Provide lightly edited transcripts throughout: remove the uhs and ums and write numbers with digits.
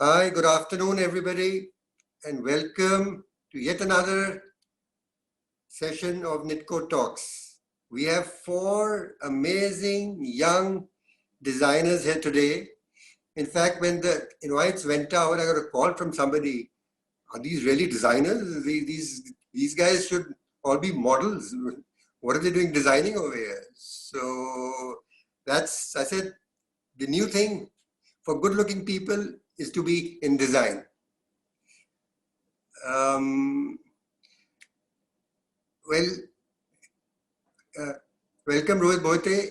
Hi, good afternoon, everybody, and welcome to yet another session of NITCO Talks. We have four amazing young designers here today. In fact, when the invites went out, I got a call from somebody. Are these really designers? These guys should all be models. What are they doing designing over here? So I said, the new thing for good-looking people is to be in design. Um, well, welcome Rohit Boite.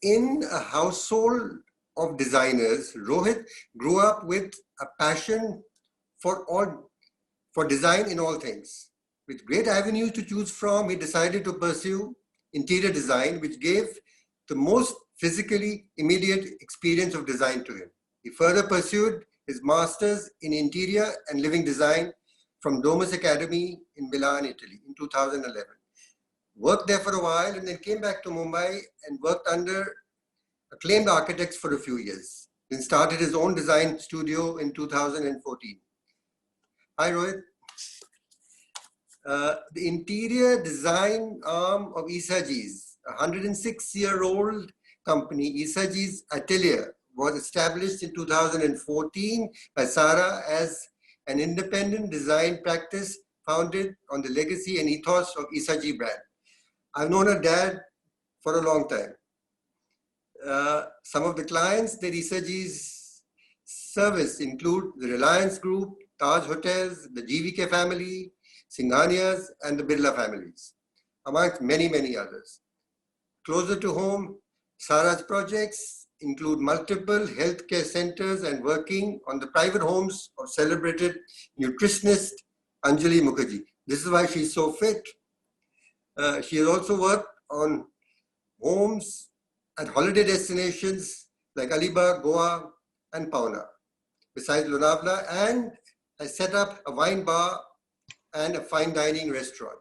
In a household of designers, Rohit grew up with a passion for design in all things. With great avenues to choose from, he decided to pursue interior design, which gave the most physically immediate experience of design to him. He further pursued his master's in interior and living design from Domus Academy in Milan, Italy in 2011. Worked there for a while and then came back to Mumbai and worked under acclaimed architects for a few years. Then started his own design studio in 2014. Hi, Rohit. The interior design arm of Isaji's, a 106-year-old company, Isaji's Atelier, was established in 2014 by Sara as an independent design practice founded on the legacy and ethos of Isaji brand. I've known her dad for a long time. Some of the clients that Isaji's service include the Reliance Group, Taj Hotels, the GVK family, Singhanias, and the Birla families, amongst many, many others. Closer to home, Sara's projects include multiple healthcare centers and working on the private homes of celebrated nutritionist Anjali Mukherjee. This is why she's so fit. She has also worked on homes at holiday destinations like Alibag, Goa, and Pauna, besides Lonavala, and has set up a wine bar and a fine dining restaurant.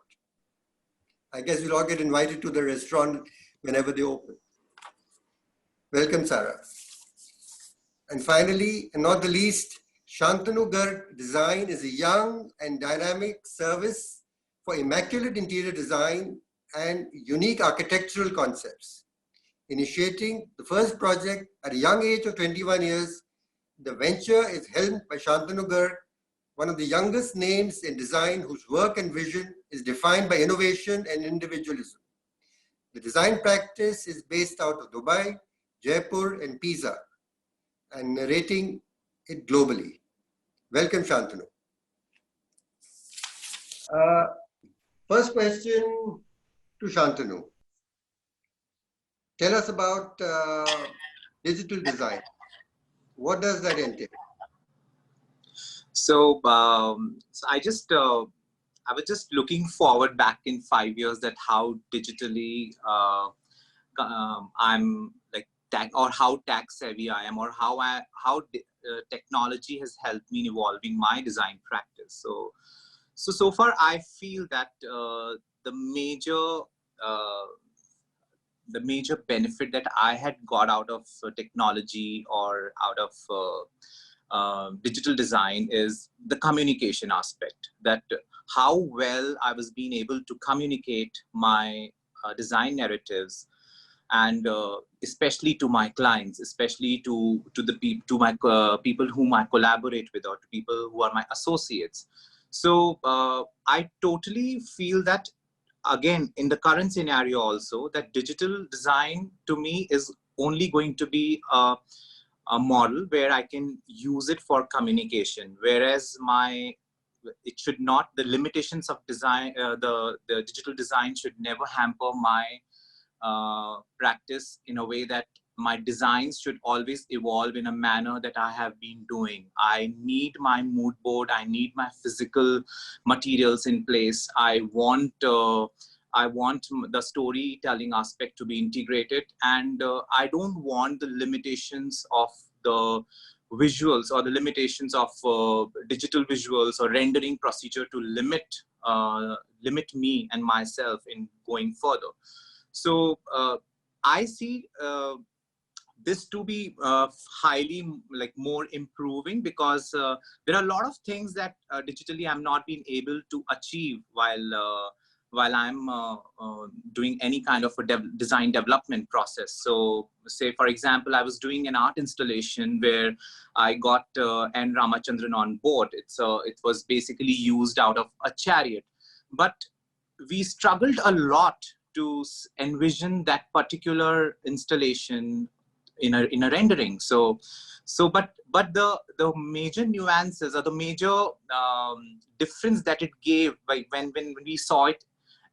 I guess we'll all get invited to the restaurant whenever they open. Welcome, Sarah. And finally, and not the least, Shantanu Garg Design is a young and dynamic service for immaculate interior design and unique architectural concepts. Initiating the first project at a young age of 21 years, the venture is helmed by Shantanu Garg, one of the youngest names in design whose work and vision is defined by innovation and individualism. The design practice is based out of Dubai, Jaipur, and Pisa, and narrating it globally. Welcome, Shantanu. First question to Shantanu. Tell us about digital design. What does that entail? So I was just looking forward back in 5 years that how digitally I'm like or how tech savvy I am, or how technology has helped me in evolving my design practice. So far I feel that uh, the major benefit that I had got out of technology or out of digital design is the communication aspect, that how well I was being able to communicate my design narratives, and especially to my clients, especially to my people whom I collaborate with, or to people who are my associates. So I totally feel that, again, in the current scenario also, that digital design to me is only going to be a model where I can use it for communication, whereas it should not, the limitations of design, the digital design should never hamper my practice, in a way that my designs should always evolve in a manner that I have been doing. I need my mood board, I need my physical materials in place. I want the storytelling aspect to be integrated, and I don't want the limitations of the visuals, or the limitations of digital visuals or rendering procedure to limit me and myself in going further. So I see this to be highly like more improving, because there are a lot of things that digitally I'm not being able to achieve while I'm doing any kind of a design development process. So say, for example, I was doing an art installation where I got N. Ramachandran on board. It was basically used out of a chariot, but we struggled a lot to envision that particular installation in a rendering. But the major nuances, or the major difference that it gave, like when we saw it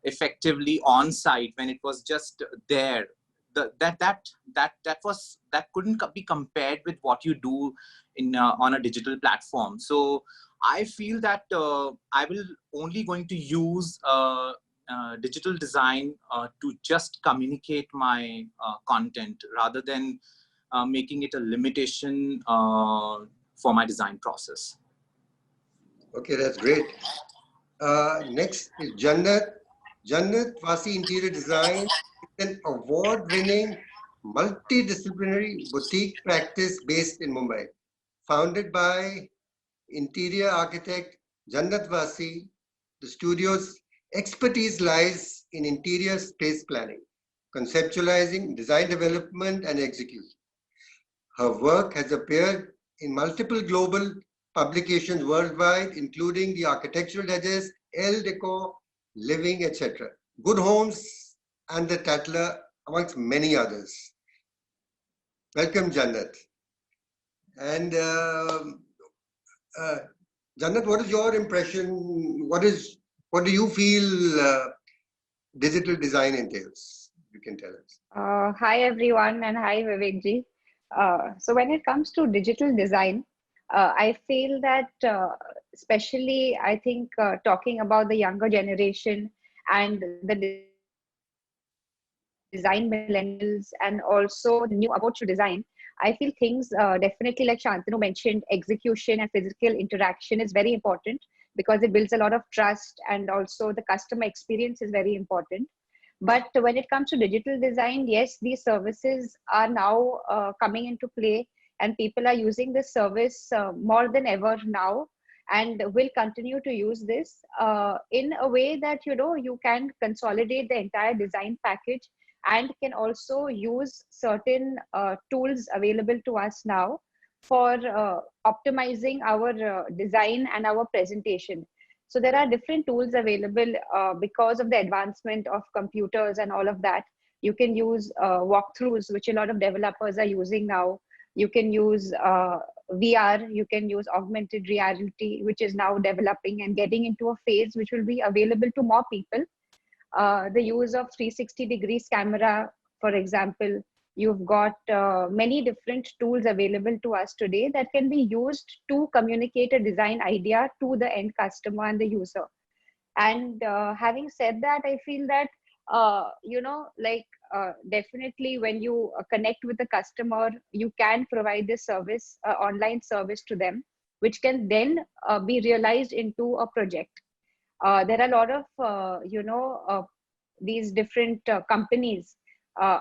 effectively on site, when it was just there, that couldn't be compared with what you do in on a digital platform. So I feel that I will only going to use digital design to just communicate my content, rather than making it a limitation for my design process. Okay, that's great. Next is Jannat. Jannat Vasi Interior Design is an award-winning multidisciplinary boutique practice based in Mumbai. Founded by interior architect Jannat Vasi, the studio's expertise lies in interior space planning, conceptualizing, design development, and execution. Her work has appeared in multiple global publications worldwide, including the Architectural Digest, Elle Decor, Living, etc., Good Homes, and The Tatler, amongst many others. Welcome, Jannat. And Jannat, what is your impression? What do you feel digital design entails? You can tell us. Hi everyone, and hi Vivekji. So when it comes to digital design, I feel that especially I think talking about the younger generation and the design millennials, and also the new approach to design, I feel things definitely, like Shantanu mentioned, execution and physical interaction is very important, because it builds a lot of trust, and also the customer experience is very important. But when it comes to digital design, yes, these services are now coming into play, and people are using this service more than ever now, and will continue to use this in a way that, you know, you can consolidate the entire design package, and can also use certain tools available to us now for optimizing our design and our presentation. So there are different tools available because of the advancement of computers and all of that. You can use walkthroughs, which a lot of developers are using now. You can use VR, you can use augmented reality, which is now developing and getting into a phase which will be available to more people. The use of 360 degrees camera, for example. You've got many different tools available to us today that can be used to communicate a design idea to the end customer and the user. And having said that, I feel that, you know, like definitely when you connect with the customer, you can provide this service, online service to them, which can then be realized into a project. There are a lot of, you know, these different companies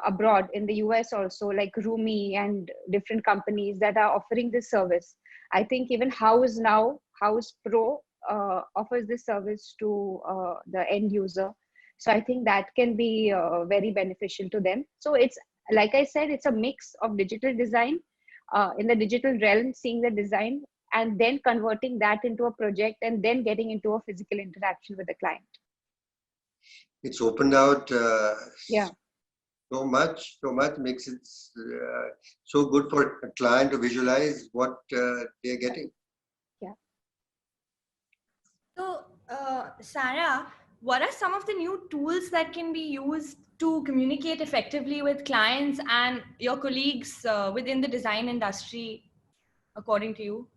abroad in the US also, like Rumi and different companies that are offering this service. I think even House now, House Pro offers this service to the end user. So I think that can be very beneficial to them. So it's, like I said, it's a mix of digital design, in the digital realm, seeing the design, and then converting that into a project, and then getting into a physical interaction with the client. It's opened out Yeah. so much makes it so good for a client to visualize what they're getting. Yeah. So, Sarah, what are some of the new tools that can be used to communicate effectively with clients and your colleagues within the design industry, according to you?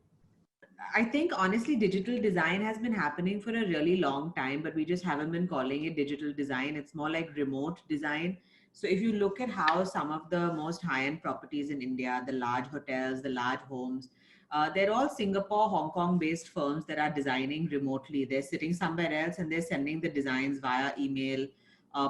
I think honestly, digital design has been happening for a really long time, but we just haven't been calling it digital design. It's more like remote design. So if you look at how some of the most high-end properties in India, the large hotels, the large homes, they're all Singapore, Hong Kong-based firms that are designing remotely. They're sitting somewhere else and they're sending the designs via email.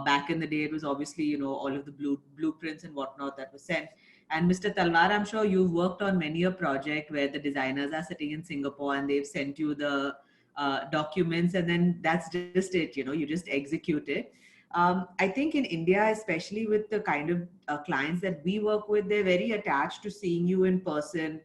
Back in the day, it was obviously, you know, all of the blueprints and whatnot that was sent. And Mr. Talwar, I'm sure you've worked on many a project where the designers are sitting in Singapore and they've sent you the documents, and then that's just it, you know, you just execute it. I think in India, especially with the kind of clients that we work with, they're very attached to seeing you in person,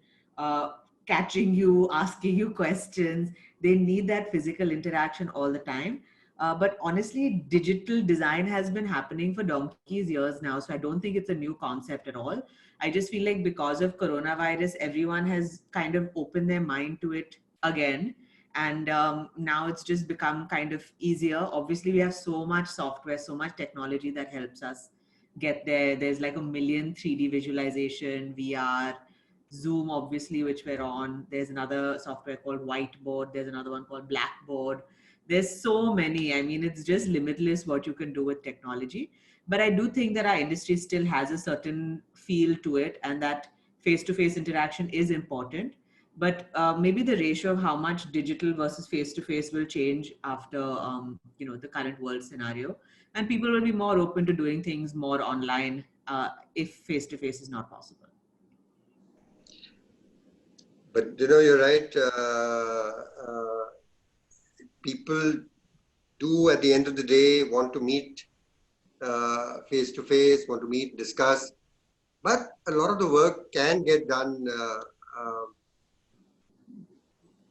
catching you, asking you questions. They need that physical interaction all the time. But honestly, digital design has been happening for donkey's years now. So I don't think it's a new concept at all. I just feel like because of coronavirus, everyone has kind of opened their mind to it again. And now it's just become kind of easier. Obviously, we have so much software, so much technology that helps us get there. There's like a million 3D visualization, VR, Zoom, obviously, which we're on. There's another software called Whiteboard. There's another one called Blackboard. There's so many. I mean, it's just limitless what you can do with technology. But I do think that our industry still has a certain feel to it, and that face-to-face interaction is important. But maybe the ratio of how much digital versus face-to-face will change after you know, the current world scenario, and people will be more open to doing things more online if face-to-face is not possible. But you know, you're right. People do at the end of the day want to meet face to face, want to meet, discuss, but a lot of the work can get done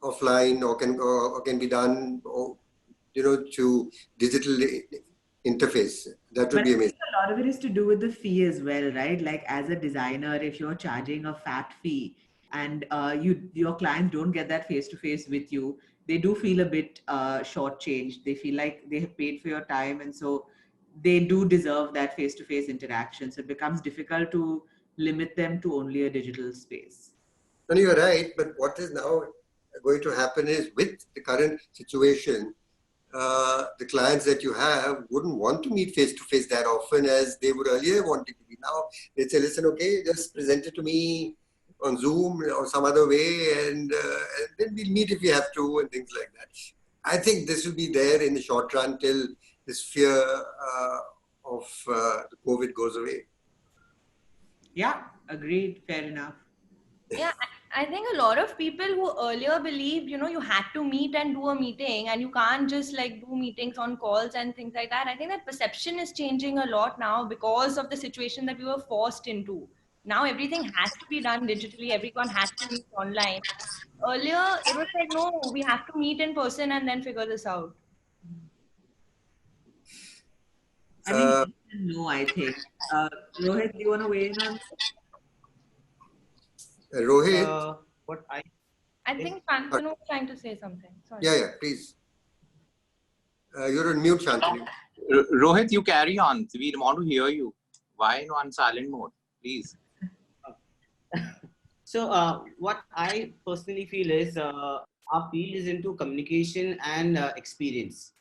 offline, or can be done, you know, to digital interface. That would be amazing. A lot of it is to do with the fee as well, right? Like as a designer, if you're charging a fat fee and your clients don't get that face to face with you, they do feel a bit shortchanged. They feel like they have paid for your time, and so they do deserve that face to face interaction. So it becomes difficult to limit them to only a digital space. No, you're right. But what is now going to happen is, with the current situation, the clients that you have wouldn't want to meet face to face that often as they would earlier want it to be. Now they say, listen, okay, just present it to me on Zoom or some other way, and then we'll meet if we have to, and things like that. I think this will be there in the short run till this fear of the COVID goes away. Yeah, agreed. Fair enough. Yeah, I think a lot of people who earlier believed, you know, you had to meet and do a meeting and you can't just like do meetings on calls and things like that. I think that perception is changing a lot now because of the situation that we were forced into. Now everything has to be done digitally. Everyone has to meet online. Earlier, it was like, no, we have to meet in person and then figure this out. I mean, no, I think. Rohit, do you want to weigh in on Rohit? I think Shantanu was trying to say something. Sorry. Yeah, please. You're on mute, Shantanu. Rohit, you carry on. We want to hear you. Why no on silent mode? Please. So what I personally feel is our field is into communication and experience.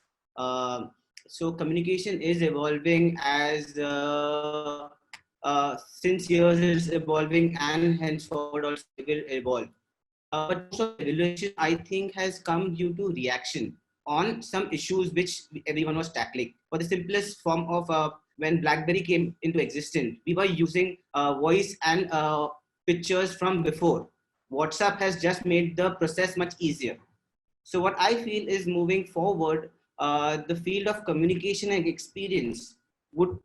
So communication is evolving as since years it's evolving, and henceforward also it will evolve. But also evolution, I think, has come due to reaction on some issues which everyone was tackling. For the simplest form of when BlackBerry came into existence, we were using voice and pictures from before. WhatsApp has just made the process much easier. So what I feel is, moving forward, the field of communication and experience would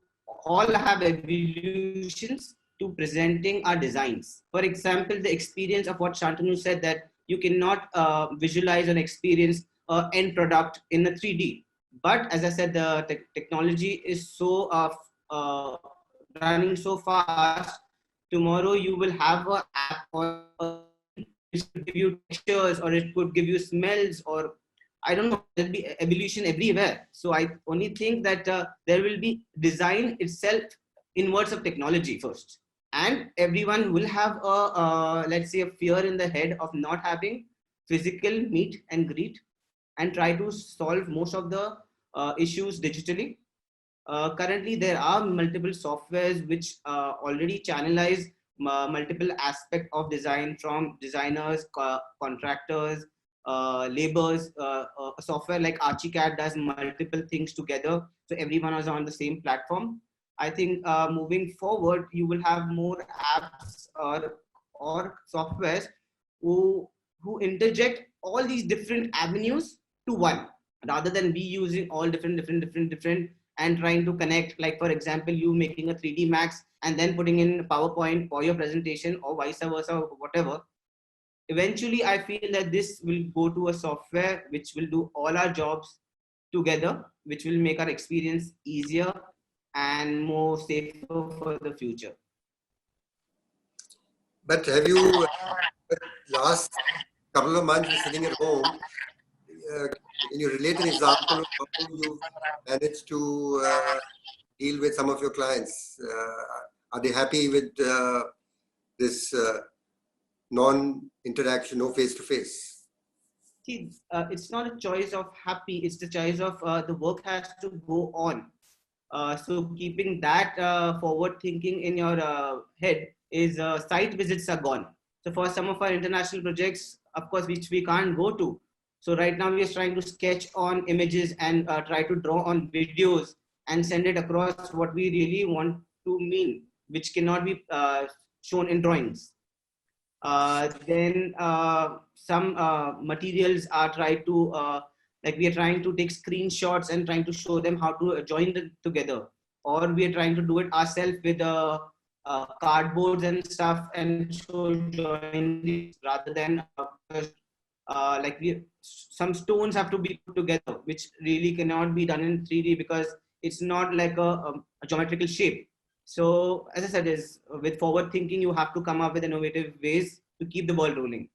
all have evolutions to presenting our designs. For example, the experience of what Shantanu said, that you cannot visualize and experience an end product in a 3D. But as I said, the technology is so running so fast. Tomorrow you will have an app which could give you textures, or it could give you smells, or I don't know, there'll be evolution everywhere. So I only think that there will be design itself inwards of technology first. And everyone will have let's say, a fear in the head of not having physical meet and greet, and try to solve most of the issues digitally. Currently, there are multiple softwares which already channelize multiple aspects of design, from designers, contractors, laborers. A software like Archicad does multiple things together, so everyone is on the same platform. I think moving forward, you will have more apps or softwares who interject all these different avenues to one, rather than we using all different and trying to connect. Like for example, you making a 3D Max and then putting in PowerPoint for your presentation, or vice versa, or whatever. Eventually, I feel that this will go to a software which will do all our jobs together, which will make our experience easier and more safer for the future. But have you, last couple of months, you're sitting at home, can you relate an example of how you managed to deal with some of your clients? Are they happy with this non-interaction, no face-to-face? See, it's not a choice of happy, it's the choice of the work has to go on. So keeping that forward thinking in your head is site visits are gone. So for some of our international projects, of course, which we can't go to. So right now we are trying to sketch on images and try to draw on videos and send it across what we really want to mean, which cannot be shown in drawings. Then some materials are tried to, like we are trying to take screenshots and trying to show them how to join them together. Or we are trying to do it ourselves with cardboards and stuff and show join rather than like some stones have to be put together, which really cannot be done in 3D because it's not like a geometrical shape. So as I said, is with forward thinking, you have to come up with innovative ways to keep the ball rolling.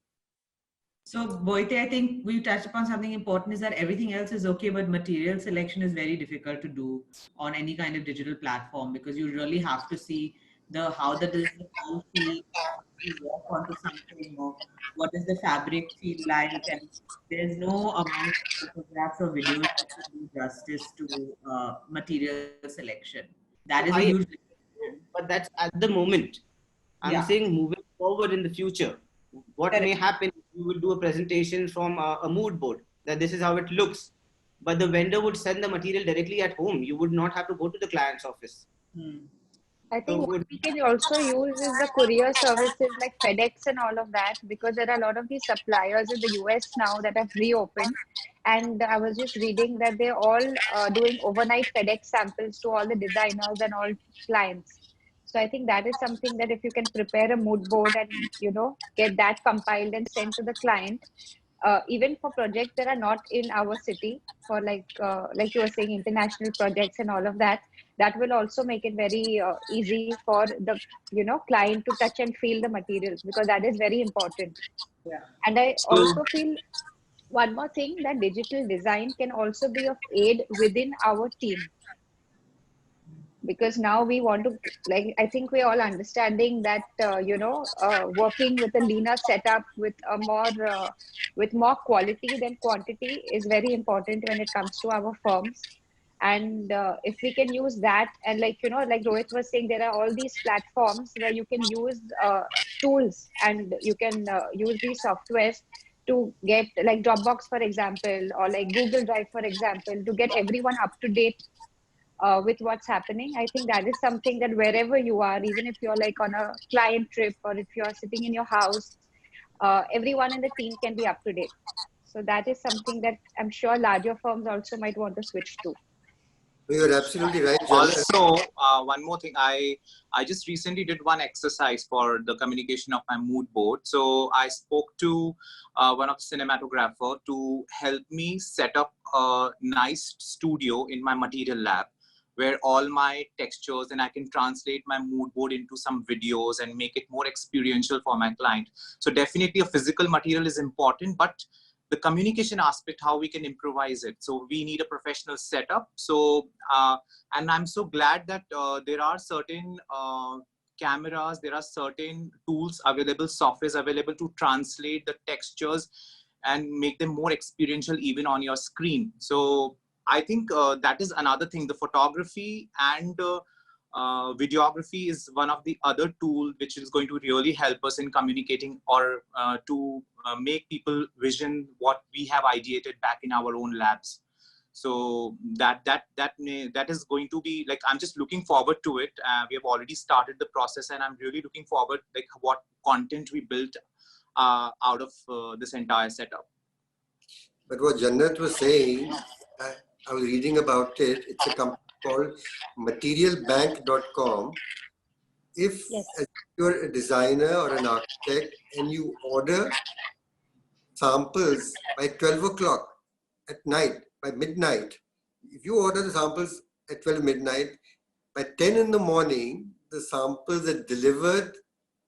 So Boite, I think we touched upon something important, is that everything else is okay, but material selection is very difficult to do on any kind of digital platform, because you really have to see how the design feel, work onto something, or what does the fabric feel like, and there's no amount of photographs or videos that can do justice to material selection. That is a huge difference. But that's at the moment. I'm saying moving forward in the future, what may happen, you will do a presentation from a mood board that this is how it looks, but the vendor would send the material directly at home. You would not have to go to the client's office. I think what we can also use is the courier services like FedEx and all of that, because there are a lot of these suppliers in the US now that have reopened. And I was just reading that they're all doing overnight FedEx samples to all the designers and all clients. So I think that is something that if you can prepare a mood board and, get that compiled and sent to the client, even for projects that are not in our city, for like you were saying, international projects and all of that, that will also make it very easy for the client to touch and feel the materials, because that is very important. And I also feel one more thing, that digital design can also be of aid within our team, because now we want to, like, I think we're all understanding that working with a leaner setup with a more quality than quantity is very important when it comes to our firms. And if we can use that, and like Rohit was saying, there are all these platforms where you can use tools, and you can use these softwares to get, like Dropbox for example, or like Google Drive for example, to get everyone up to date with what's happening. I think that is something that wherever you are, even if you're like on a client trip or if you're sitting in your house, everyone in the team can be up to date. So that is something that I'm sure larger firms also might want to switch to. You're absolutely right, Jan. Also, one more thing, I just recently did one exercise for the communication of my mood board. So I spoke to one of the cinematographer to help me set up a nice studio in my material lab, where all my textures, and I can translate my mood board into some videos and make it more experiential for my client. So definitely a physical material is important, but the communication aspect, how we can improvise it. So we need a professional setup. So, and I'm so glad that there are certain cameras, there are certain tools available, softwares available to translate the textures and make them more experiential even on your screen. So I think that is another thing. The photography and videography is one of the other tools which is going to really help us in communicating, or to make people vision what we have ideated back in our own labs. So that is going to be like, I'm just looking forward to it. We have already started the process, and I'm really looking forward like what content we built out of this entire setup. But what Jannat was saying, I was reading about it. It's a company called materialbank.com. If you're a designer or an architect and you order samples by 12 o'clock at night, by midnight, if you order the samples at 12 midnight, by 10 in the morning, the samples are delivered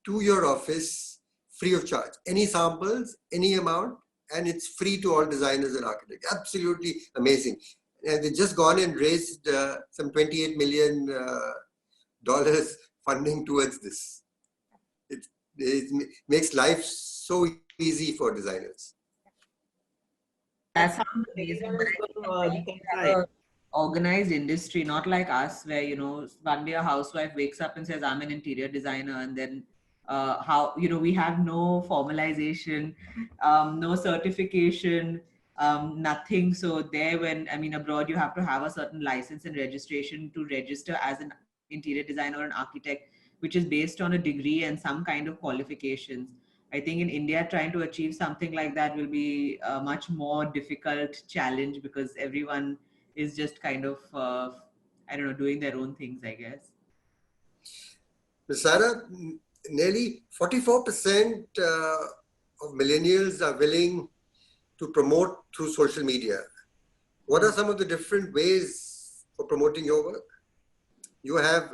to your office free of charge. Any samples, any amount, and it's free to all designers and architects. Absolutely amazing. And they just gone and raised some $28 million funding towards this. It makes life so easy for designers. That sounds amazing. Organized industry, not like us, where, you know, one day a housewife wakes up and says, I'm an interior designer, and then how, you know, we have no formalization, no certification, nothing. So there, when, I mean, abroad, you have to have a certain license and registration to register as an interior designer or an architect, which is based on a degree and some kind of qualifications. I think in India, trying to achieve something like that will be a much more difficult challenge, because everyone is just kind of, I don't know, doing their own things, I guess. Sarah, nearly 44% of millennials are willing to promote through social media. What are some of the different ways for promoting your work? You have,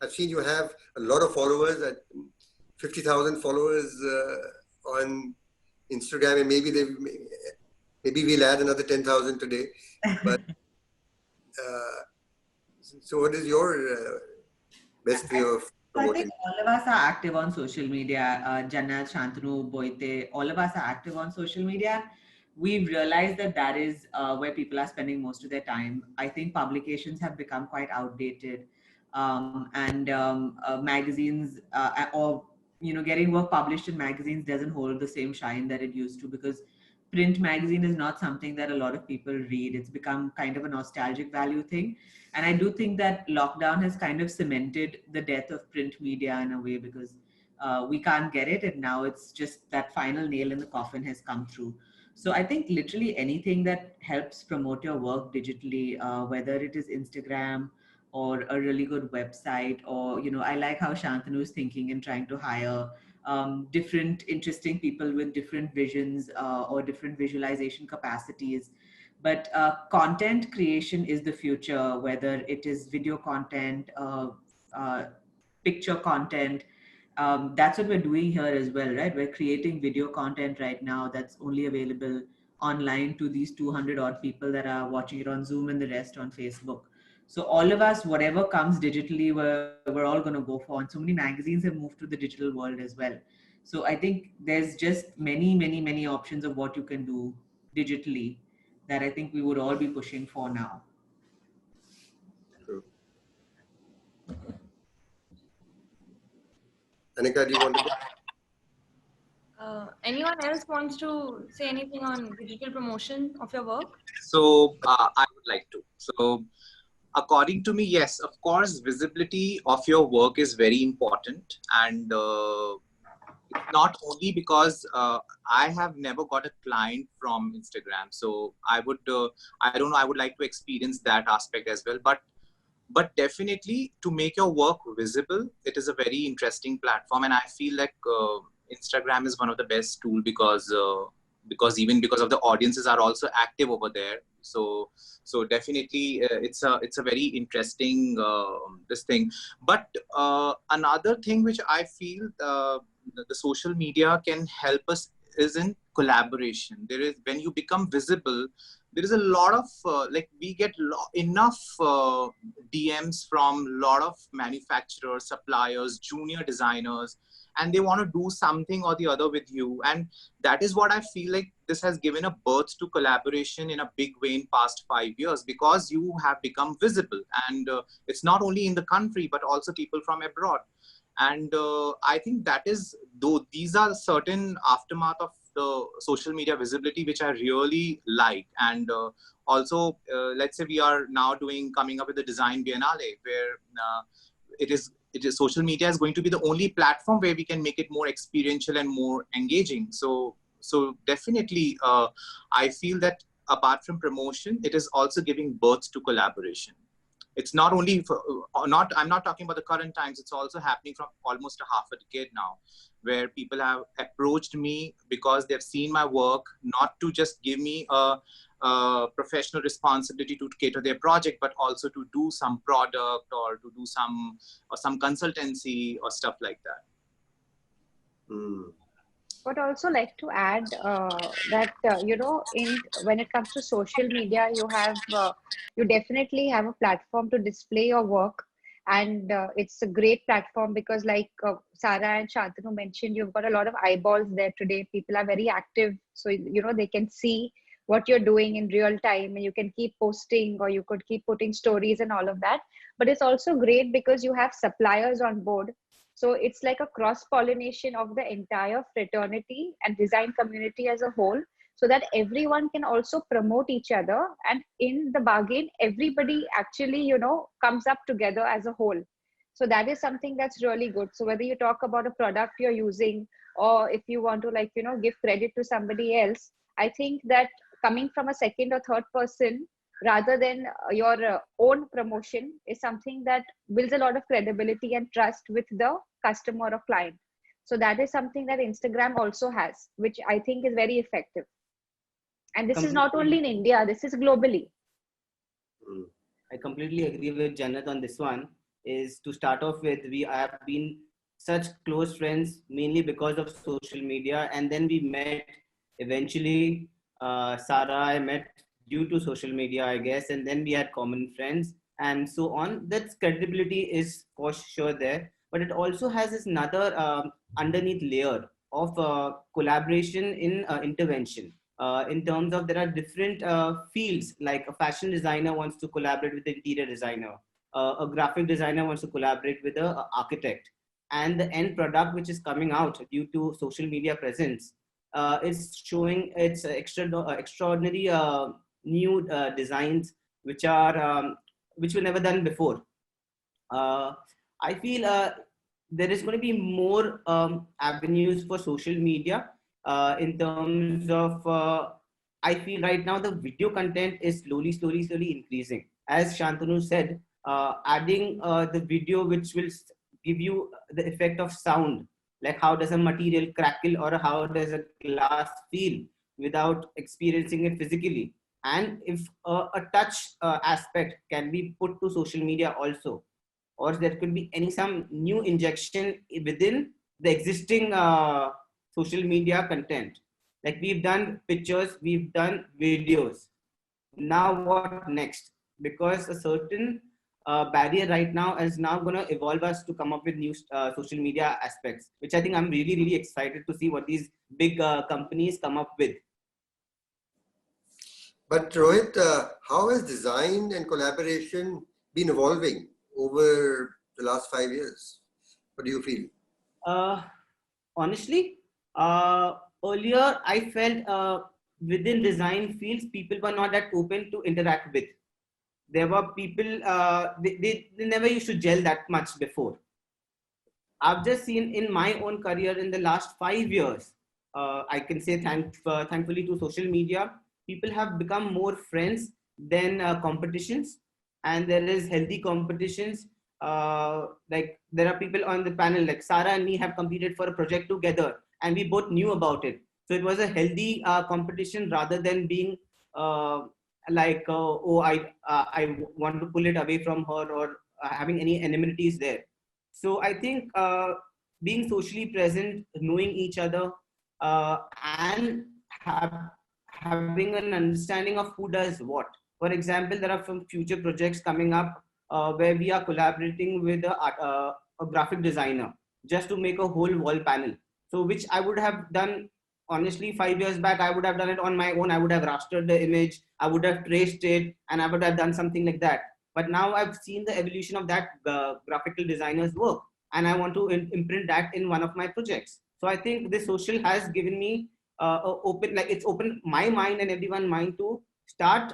I've seen you have a lot of followers, at 50,000 followers on Instagram, and maybe we'll add another 10,000 today. But so what is your best way of promoting? I think all of us are active on social media. Jannat, Shantanu, Boite, all of us are active on social media. We've realized that that is where people are spending most of their time. I think publications have become quite outdated, and magazines or, you know, getting work published in magazines doesn't hold the same shine that it used to, because print magazine is not something that a lot of people read. It's become kind of a nostalgic value thing. And I do think that lockdown has kind of cemented the death of print media in a way, because we can't get it. And now it's just that final nail in the coffin has come through. So I think literally anything that helps promote your work digitally, whether it is Instagram or a really good website, or, you know, I like how Shantanu is thinking and trying to hire different interesting people with different visions or different visualization capacities. But content creation is the future, whether it is video content, picture content. That's what we're doing here as well, right? We're creating video content right now that's only available online to these 200 odd people that are watching it on Zoom, and the rest on Facebook. So all of us, whatever comes digitally, we're all going to go for. And so many magazines have moved to the digital world as well. So I think there's just many options of what you can do digitally that I think we would all be pushing for now. True. Anika, do you want to go? Anyone else wants to say anything on digital promotion of your work? So I would like to. So according to me, yes, of course, visibility of your work is very important. And not only because I have never got a client from Instagram. So I would, I don't know, I would like to experience that aspect as well. But definitely to make your work visible, it is a very interesting platform. And I feel like Instagram is one of the best tool because even because of the audiences are also active over there. So definitely it's a very interesting this thing. But another thing which I feel the social media can help us is in collaboration. There is, when you become visible, there is a lot of like we get enough DMs from a lot of manufacturers, suppliers, junior designers, and they want to do something or the other with you. And that is what I feel like this has given a birth to collaboration in a big way in past 5 years, because you have become visible. And it's not only in the country, but also people from abroad. And I think that is, though these are certain aftermath of the social media visibility, which I really like. And also, let's say we are now coming up with the Design Biennale, where it is social media is going to be the only platform where we can make it more experiential and more engaging. So definitely, I feel that apart from promotion, it is also giving birth to collaboration. It's not only I'm not talking about the current times. It's also happening from almost a half a decade now, where people have approached me because they've seen my work, not to just give me a professional responsibility to cater their project, but also to do some product or to do some consultancy or stuff like that. But also like to add that when it comes to social media, you definitely have a platform to display your work, and it's a great platform because like Sarah and Shantanu mentioned, you've got a lot of eyeballs there today. People are very active, so they can see what you're doing in real time, and you can keep posting, or you could keep putting stories and all of that. But it's also great because you have suppliers on board. So it's like a cross-pollination of the entire fraternity and design community as a whole, so that everyone can also promote each other. And in the bargain, everybody actually, comes up together as a whole. So that is something that's really good. So whether you talk about a product you're using, or if you want to give credit to somebody else, I think that coming from a second or third person, rather than your own promotion, is something that builds a lot of credibility and trust with the customer or client. So that is something that Instagram also has, which I think is very effective. And this is not only in India, this is globally. I completely agree with Jannat on this one. Is to start off with, we have been such close friends mainly because of social media, and then we met eventually. Sarah, I met due to social media, I guess, and then we had common friends and so on. That credibility is for sure there, but it also has this another underneath layer of collaboration in intervention. In terms of, there are different fields, like a fashion designer wants to collaborate with the interior designer, a graphic designer wants to collaborate with an architect, and the end product which is coming out due to social media presence is showing its extraordinary new designs which were never done before. I feel there is going to be more avenues for social media in terms of I feel right now the video content is slowly increasing. As Shantanu said, adding the video which will give you the effect of sound, like how does a material crackle or how does a glass feel without experiencing it physically. And if a touch aspect can be put to social media also, or there could be some new injection within the existing social media content. Like we've done pictures, we've done videos. Now what next? Because a certain barrier right now is now going to evolve us to come up with new social media aspects, which I think I'm really excited to see what these big companies come up with. But Rohit, how has design and collaboration been evolving over the last 5 years? What do you feel? Honestly, earlier I felt within design fields, people were not that open to interact with. There were people, they never used to gel that much before. I've just seen in my own career in the last 5 years, I can say thankfully to social media, people have become more friends than competitions, and there is healthy competitions. Like there are people on the panel, like Sarah and me have competed for a project together, and we both knew about it. So it was a healthy competition rather than being I want to pull it away from her, or having any enmities there. So I think being socially present, knowing each other, and having an understanding of who does what. For example, there are some future projects coming up where we are collaborating with a graphic designer just to make a whole wall panel. So which I would have done, honestly, 5 years back, I would have done it on my own. I would have rastered the image, I would have traced it, and I would have done something like that. But now I've seen the evolution of that graphical designer's work, and I want to imprint that in one of my projects. So I think this social has given me open, like it's opened my mind and everyone's mind to start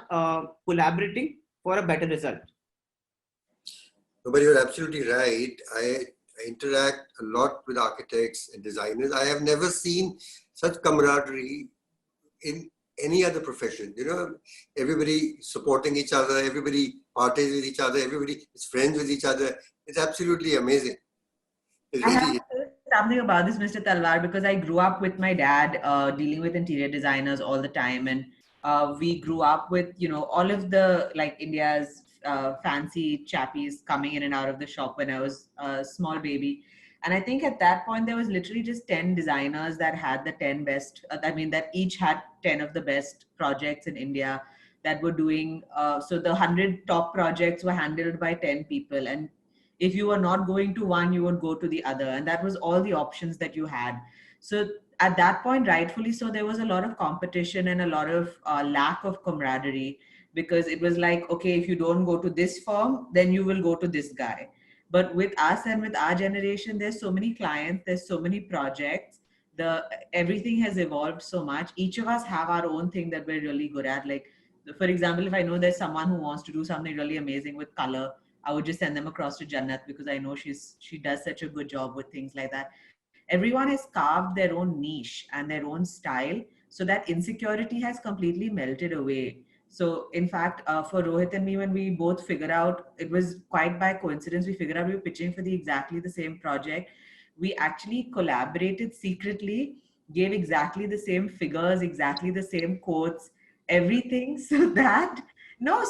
collaborating for a better result. No, but you're absolutely right. I interact a lot with architects and designers. I have never seen such camaraderie in any other profession. You know, everybody supporting each other, everybody parties with each other, everybody is friends with each other. It's absolutely amazing. It I have really to say something about this, Mr. Talwar, because I grew up with my dad dealing with interior designers all the time, and we grew up with, you know, all of the like India's fancy chappies coming in and out of the shop when I was a small baby. And I think at that point there was literally just 10 designers that had the 10 best. I mean, that each had 10 of the best projects in India that were doing. So the 100 top projects were handled by 10 people, and if you were not going to one, you would go to the other, and that was all the options that you had. So at that point, rightfully so, there was a lot of competition and a lot of lack of camaraderie, because it was like, okay, if you don't go to this firm, then you will go to this guy. But with us and with our generation, there's so many clients, there's so many projects, the everything has evolved so much. Each of us have our own thing that we're really good at. Like, for example, if I know there's someone who wants to do something really amazing with color, I would just send them across to Jannat, because I know she does such a good job with things like that. Everyone has carved their own niche and their own style, so that insecurity has completely melted away. So in fact, for Rohit and me, when we both figured out, it was quite by coincidence, we figured out we were pitching for exactly the same project. We actually collaborated secretly, gave exactly the same figures, exactly the same quotes, everything, so that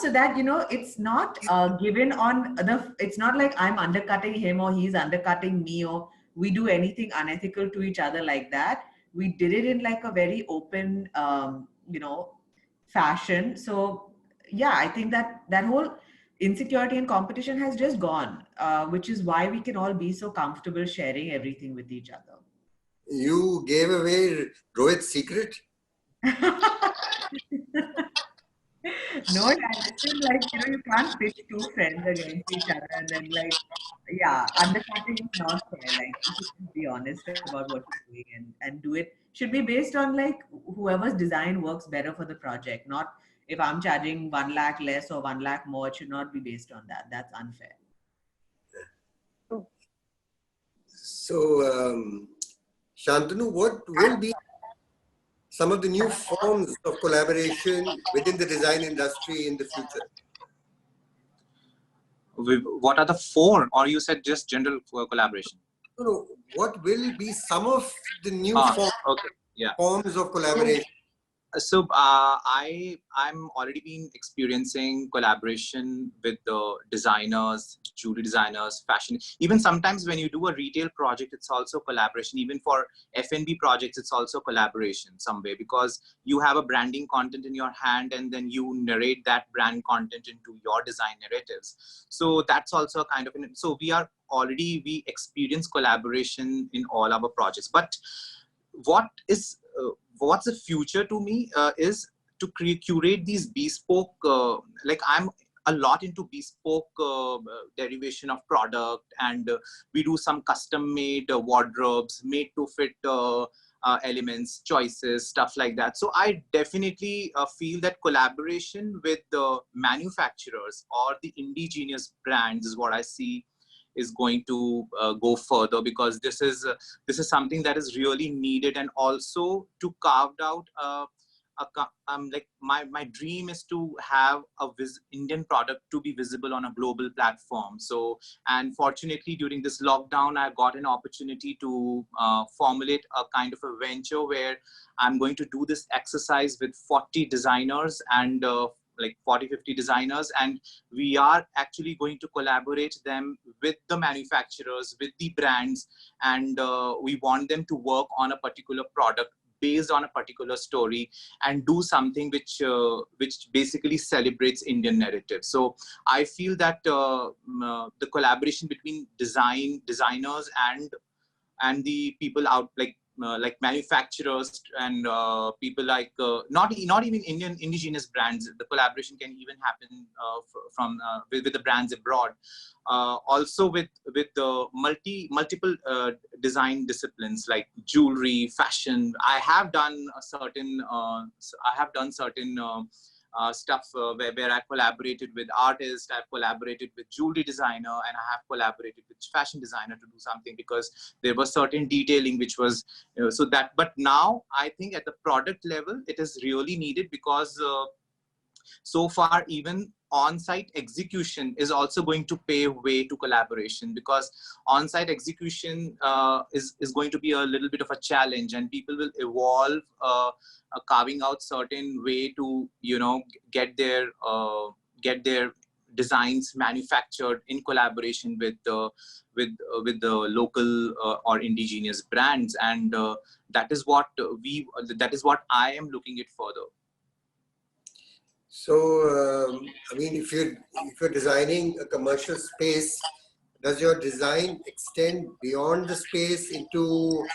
so that, you know, it's not given on the, it's not like I'm undercutting him or he's undercutting me, or we do anything unethical to each other like that. We did it in like a very open, fashion. So yeah, I think that that whole insecurity and competition has just gone, which is why we can all be so comfortable sharing everything with each other. You gave away Rohit's secret? No, it's still like, you know, you can't pitch two friends against each other and then like, yeah, undercutting is not fair. Like, you should be honest about what you're doing, and do it. Should be based on like whoever's design works better for the project, not if I'm charging 1 lakh less or 1 lakh more. It should not be based on that. That's unfair. So, Shantanu, what will be some of the new forms of collaboration within the design industry in the future? What are the four, or you said just general collaboration? No, what will be some of the new forms of collaboration? So I'm already been experiencing collaboration with the designers, jewelry designers, fashion. Even sometimes when you do a retail project, it's also collaboration. Even for F&B projects, it's also collaboration some way, because you have a branding content in your hand and then you narrate that brand content into your design narratives. So that's also a kind of, so we experience collaboration in all our projects. But what's the future to me is to curate these bespoke, like I'm a lot into bespoke derivation of product, and we do some custom made wardrobes, made to fit elements, choices, stuff like that. So I definitely feel that collaboration with the manufacturers or the indigenous brands is what I see is going to go further, because this is something that is really needed. And also to carve out like my dream is to have a Indian product to be visible on a global platform. So, and fortunately during this lockdown, I got an opportunity to formulate a kind of a venture where I'm going to do this exercise with 40 designers and like 40-50 designers, and we are actually going to collaborate them with the manufacturers, with the brands, and we want them to work on a particular product based on a particular story and do something which basically celebrates Indian narrative. So I feel that the collaboration between designers and the people out, like like manufacturers and people like not even Indian indigenous brands. The collaboration can even happen from with the brands abroad. Also with the multiple design disciplines like jewelry, fashion. I have done certain stuff where I collaborated with artists, I've collaborated with jewelry designer, and I have collaborated with fashion designer to do something, because there was certain detailing which was so that. But now I think at the product level it is really needed, because so far even on-site execution is also going to pave way to collaboration, because on-site execution is going to be a little bit of a challenge, and people will evolve carving out certain way to get their designs manufactured in collaboration with the local or indigenous brands, and that is what I am looking at further. So, I mean, if you're designing a commercial space, does your design extend beyond the space into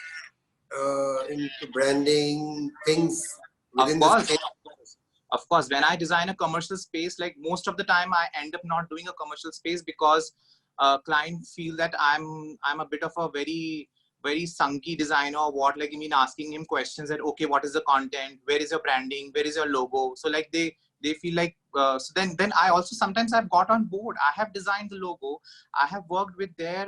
branding things within the space? Of course, when I design a commercial space, like most of the time I end up not doing a commercial space, because clients feel that I'm a bit of a very sunky designer, or what, like, I mean, asking him questions that, okay, what is the content, where is your branding, where is your logo? So like they feel like so then I also sometimes I've got on board, I have designed the logo, I have worked with their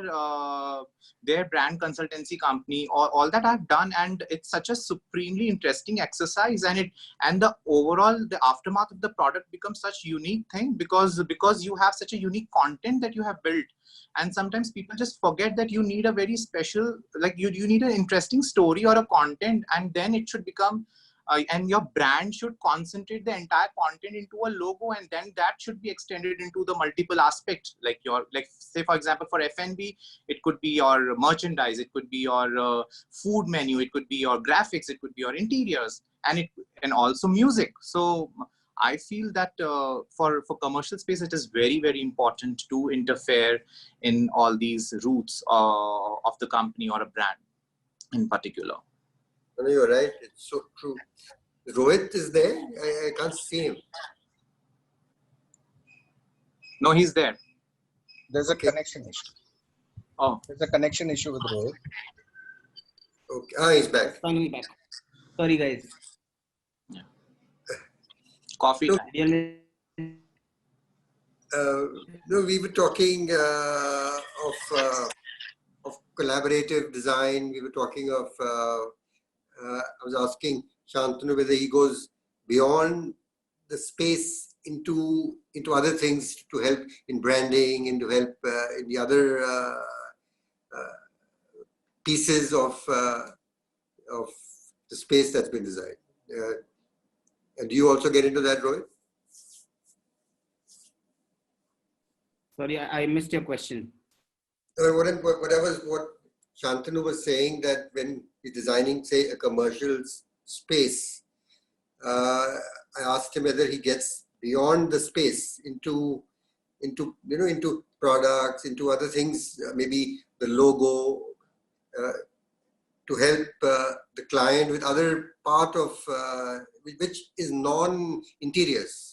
brand consultancy company, or all that I've done, and it's such a supremely interesting exercise, and the overall, the aftermath of the product becomes such unique thing, because you have such a unique content that you have built. And sometimes people just forget that you need a very special, like you need an interesting story or a content, and then it should become and your brand should concentrate the entire content into a logo, and then that should be extended into the multiple aspects, like say for example for F&B, it could be your merchandise, it could be your food menu, it could be your graphics, it could be your interiors, and also music. So I feel that for commercial space, it is very, very important to interfere in all these routes of the company or a brand in particular. No, you're right. It's so true. Rohit is there? I can't see him. No, he's there. There's a connection issue. Oh. There's a connection issue with Rohit. Okay. He's back. Finally back. Sorry, guys. Yeah. Coffee So, time. No, we were talking of collaborative design. We were talking of I was asking Shantanu whether he goes beyond the space into other things to help in branding and to help in the other pieces of the space that's been designed. And do you also get into that, Rohit? Sorry, I missed your question. What Shantanu was saying, that when he's designing, say, a commercial space, I asked him whether he gets beyond the space into products, into other things, maybe the logo, to help the client with other part of which is non-interiors.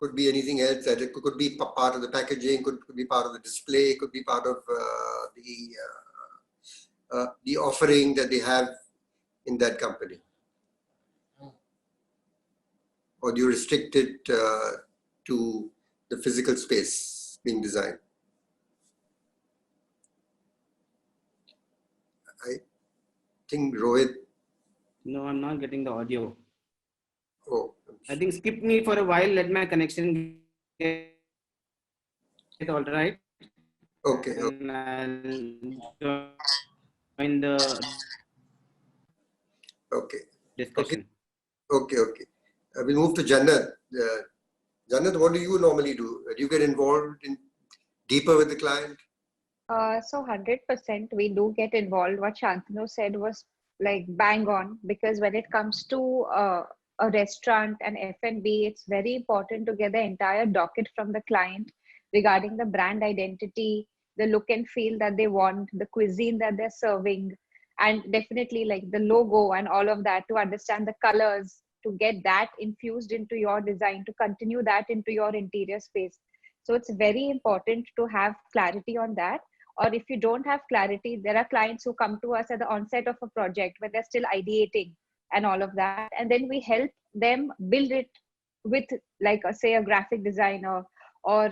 Could be anything else. That it could be part of the packaging, could be part of the display, could be part of the offering that they have in that company. Or do you restrict it to the physical space being designed? I think Rohit. No, I'm not getting the audio. Oh. I think skip me for a while. Let my connection get all right. Okay. And I'll join the discussion. Okay. We'll move to Jannat. Jannat, what do you normally do? Do you get involved deeper with the client? So 100% we do get involved. What Shantanu said was like bang on, because when it comes to a restaurant and F&B, it's very important to get the entire docket from the client regarding the brand identity, the look and feel that they want, the cuisine that they're serving, and definitely like the logo and all of that, to understand the colors, to get that infused into your design, to continue that into your interior space. So it's very important to have clarity on that. Or if you don't have clarity, there are clients who come to us at the onset of a project when they're still ideating and all of that, and then we help them build it with, like say a graphic designer, or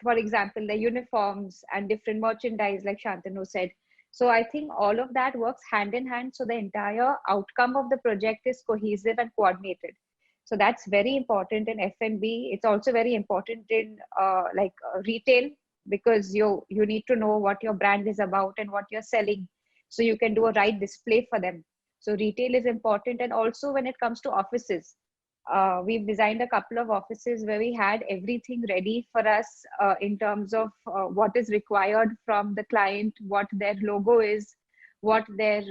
for example the uniforms and different merchandise like Shantanu said. So I think all of that works hand in hand, so the entire outcome of the project is cohesive and coordinated. So that's very important in F&B. It's also very important in retail, because you need to know what your brand is about and what you're selling, so you can do a right display for them. So retail is important. And also when it comes to offices, we've designed a couple of offices where we had everything ready for us in terms of what is required from the client, what their logo is, what their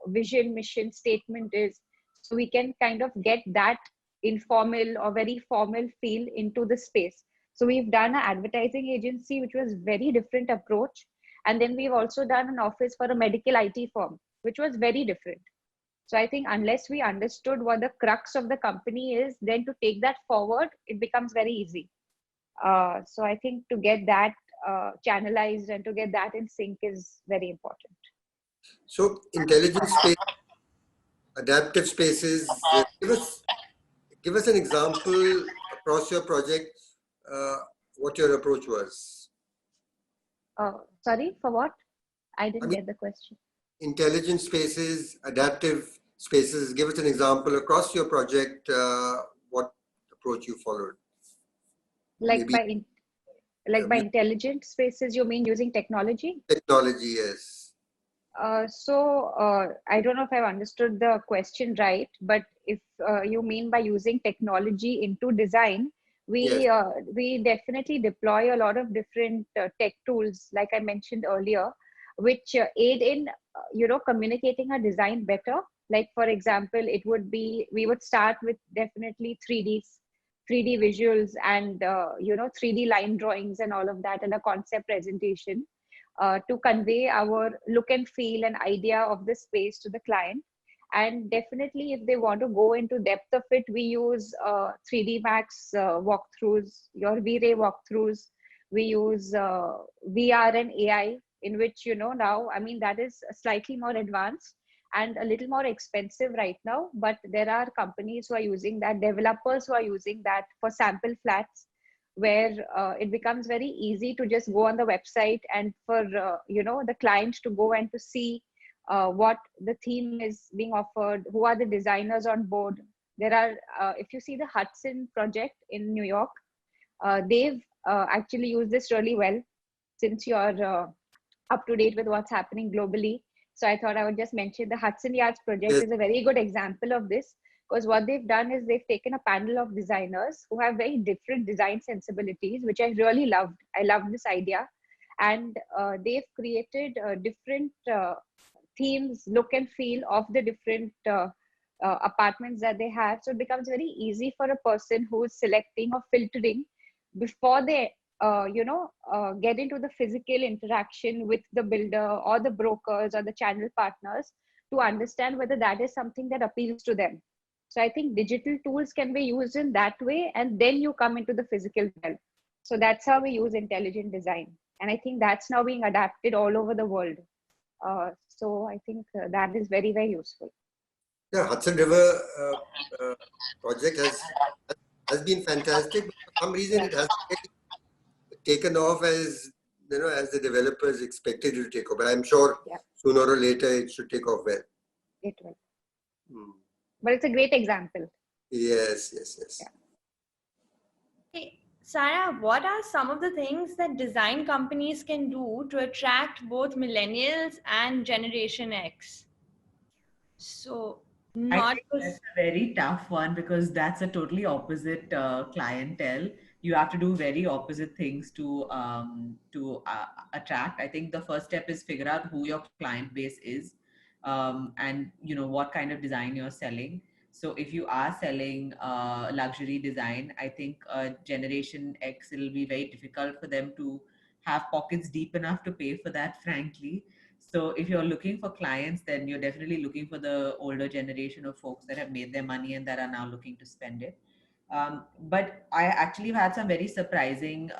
vision, mission statement is. So we can kind of get that informal or very formal feel into the space. So we've done an advertising agency, which was very different approach. And then we've also done an office for a medical IT firm, which was very different. So I think unless we understood what the crux of the company is, then to take that forward, it becomes very easy. So I think to get that channelized and to get that in sync is very important. So intelligent space, adaptive spaces, give us an example across your project, what your approach was. Sorry, for what? I didn't get the question. Intelligent spaces, adaptive spaces, give us an example across your project, what approach you followed. Like by intelligent spaces, you mean using technology? Technology, yes. I don't know if I've understood the question right, but if you mean by using technology into design, we definitely deploy a lot of different tech tools, like I mentioned earlier, which aid in communicating a design better. Like for example, it would be, we would start with definitely 3D visuals and 3D line drawings and all of that, and a concept presentation to convey our look and feel and idea of the space to the client. And definitely if they want to go into depth of it, we use 3D Max walkthroughs, your V-Ray walkthroughs. We use VR and AI, in which now, I mean, that is slightly more advanced and a little more expensive right now, but there are companies who are using that, developers who are using that for sample flats, where it becomes very easy to just go on the website and for the client to go and to see what the theme is being offered, who are the designers on board. There are if you see the Hudson project in New York, they've actually used this really well, since you're up to date with what's happening globally. So I thought I would just mention the Hudson Yards project is a very good example of this, because what they've done is they've taken a panel of designers who have very different design sensibilities, which I really loved. I loved this idea. And they've created different themes, look and feel of the different apartments that they have. So it becomes very easy for a person who is selecting or filtering before they get into the physical interaction with the builder or the brokers or the channel partners, to understand whether that is something that appeals to them. So I think digital tools can be used in that way, and then you come into the physical realm. So that's how we use intelligent design. And I think that's now being adapted all over the world. So I think that is very, very useful. The Hudson River project has been fantastic, but for some reason it hasn't taken off as as the developers expected it to take off. But I'm sure sooner or later it should take off well. It will. But it's a great example. Yes. Yeah. Hey, Sarah, what are some of the things that design companies can do to attract both millennials and Generation X? So I think that's a very tough one, because that's a totally opposite clientele. You have to do very opposite things to attract. I think the first step is figure out who your client base is, and what kind of design you're selling. So if you are selling luxury design, I think Generation X, it'll be very difficult for them to have pockets deep enough to pay for that, frankly. So if you're looking for clients, then you're definitely looking for the older generation of folks that have made their money and that are now looking to spend it. But I actually have had some very surprising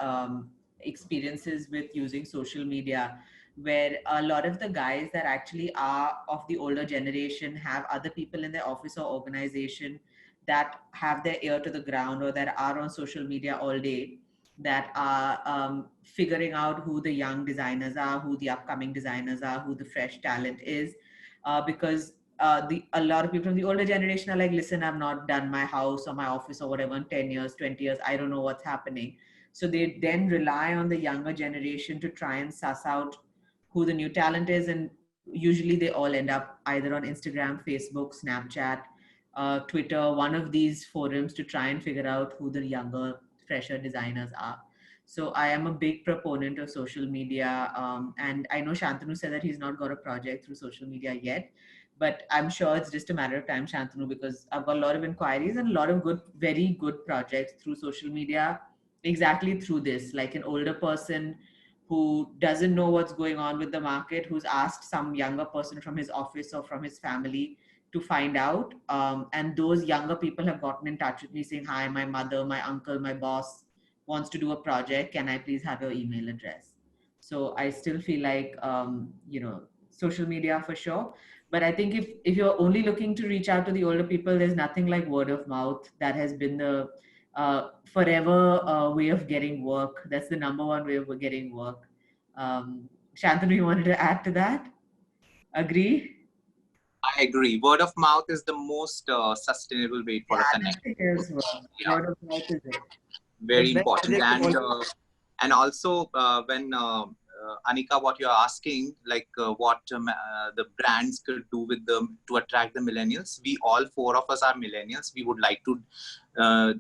experiences with using social media, where a lot of the guys that actually are of the older generation have other people in their office or organization that have their ear to the ground or that are on social media all day, that are figuring out who the young designers are, who the upcoming designers are, who the fresh talent is, because a lot of people from the older generation are like, listen, I've not done my house or my office or whatever in 10 years, 20 years. I don't know what's happening. So they then rely on the younger generation to try and suss out who the new talent is. And usually they all end up either on Instagram, Facebook, Snapchat, Twitter, one of these forums to try and figure out who the younger, fresher designers are. So I am a big proponent of social media. And I know Shantanu said that he's not got a project through social media yet, but I'm sure it's just a matter of time, Shantanu, because I've got a lot of inquiries and a lot of good, very good projects through social media, exactly through this, like an older person who doesn't know what's going on with the market, who's asked some younger person from his office or from his family to find out. And those younger people have gotten in touch with me saying, hi, my mother, my uncle, my boss wants to do a project. Can I please have your email address? So I still feel like, social media for sure. But I think if you're only looking to reach out to the older people, there's nothing like word of mouth. That has been the forever way of getting work. That's the number one way of getting work. Shantanu, you wanted to add to that? Agree? I agree. Word of mouth is the most sustainable way for a connection. It is word of mouth is it. Very important. Project And also when Anika, what you're asking, like what the brands could do with them to attract the millennials. We all four of us are millennials. We would like to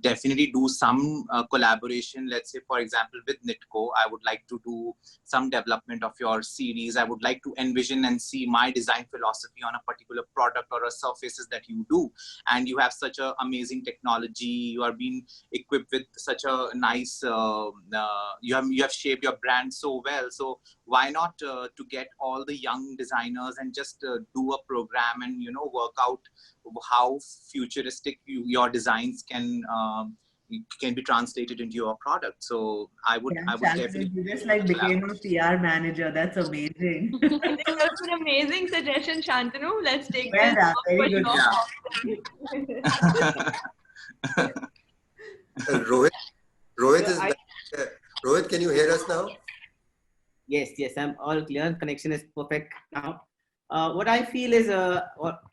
definitely do some collaboration. Let's say, for example, with Nitco, I would like to do some development of your series. I would like to envision and see my design philosophy on a particular product or a surfaces that you do. And you have such an amazing technology. You are being equipped with such a nice, you have shaped your brand so well. So why not to get all the young designers and just do a program and, work out how futuristic your designs can be translated into your product. So I would definitely. You just like became a PR manager. That's amazing. I think that's an amazing suggestion, Shantanu. Let's take Well this. done. Very good. Rohit is back. Rohit, can you hear us now? Yes, I'm all clear. Connection is perfect now. What I feel is,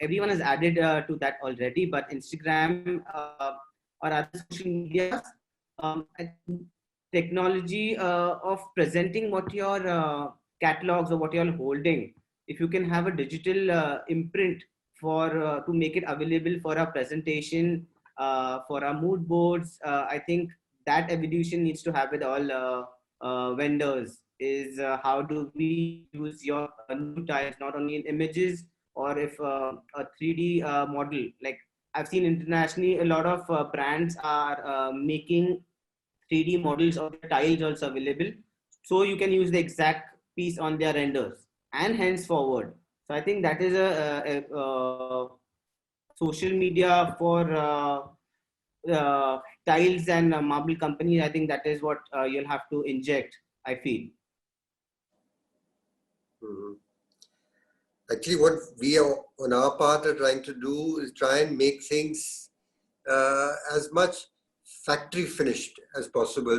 everyone has added to that already, but Instagram or other social media, technology of presenting what your catalogs or what you're holding, if you can have a digital imprint for to make it available for a presentation, for our mood boards, I think that evolution needs to have with all vendors. Is how do we use your new tiles not only in images, or if a 3D model, like I've seen internationally a lot of brands are making 3D models of the tiles also available, so you can use the exact piece on their renders and henceforward. So I think that is a social media for tiles and marble companies. I think that is what you'll have to inject, I feel. Mm-hmm. Actually, what we are on our part are trying to do is try and make things as much factory finished as possible.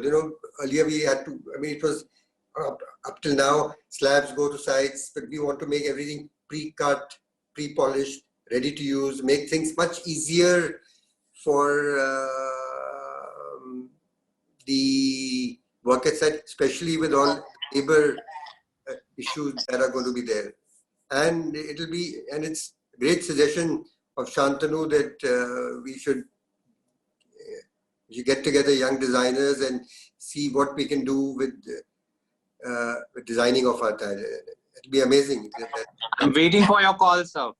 Earlier we had to, it was up till now, slabs go to sites, but we want to make everything pre-cut, pre-polished, ready to use, make things much easier for the work at site, especially with all labor issues that are going to be there. And it's a great suggestion of Shantanu that we should get together young designers and see what we can do with designing of our tile. It'll be amazing. I'm waiting for your call, sir.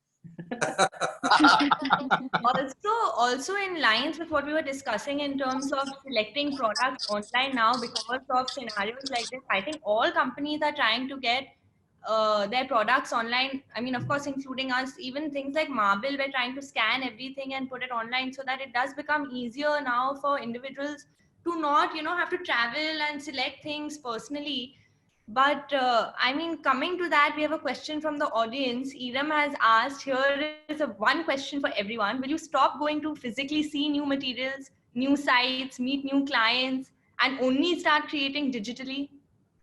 Also in lines with what we were discussing in terms of selecting products online now because of scenarios like this, I think all companies are trying to get their products online. I mean, of course, including us, even things like Marble, we're trying to scan everything and put it online so that it does become easier now for individuals to not, have to travel and select things personally. But I mean, coming to that, we have a question from the audience. Iram has asked, here is one question for everyone. Will you stop going to physically see new materials, new sites, meet new clients, and only start creating digitally?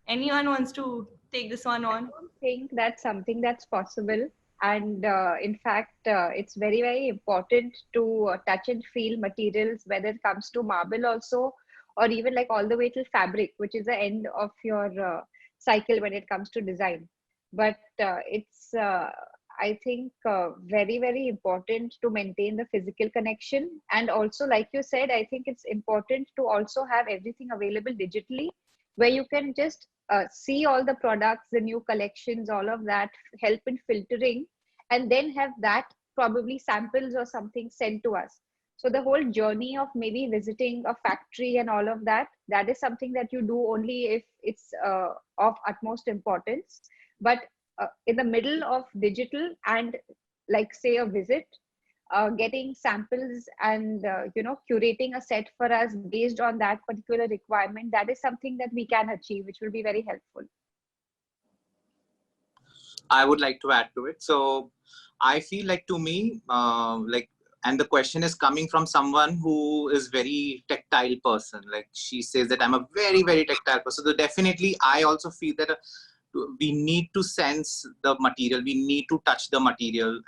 Anyone wants to take this one on? I don't think that's something that's possible. And in fact, it's very, very important to touch and feel materials, whether it comes to marble also, or even like all the way till fabric, which is the end of your cycle when it comes to design. But I think, very, very important to maintain the physical connection. And also, like you said, I think it's important to also have everything available digitally, where you can just see all the products, the new collections, all of that, help in filtering, and then have that probably samples or something sent to us. So the whole journey of maybe visiting a factory and all of that, that is something that you do only if it's of utmost importance. But in the middle of digital and like say a visit, getting samples and curating a set for us based on that particular requirement, that is something that we can achieve, which will be very helpful. I would like to add to it. So I feel like, to me, and the question is coming from someone who is very tactile person. Like she says that I'm a very, very tactile person. So definitely, I also feel that we need to sense the material. We need to touch the material.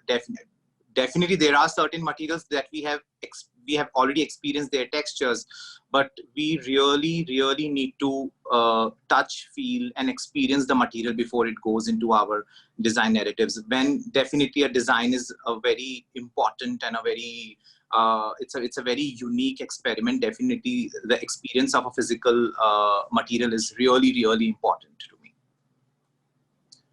Definitely, there are certain materials that we have already experienced their textures, but we really, really need to touch, feel, and experience the material before it goes into our design narratives. When definitely a design is a very important and a very it's a very unique experiment. Definitely, the experience of a physical material is really, really important to me.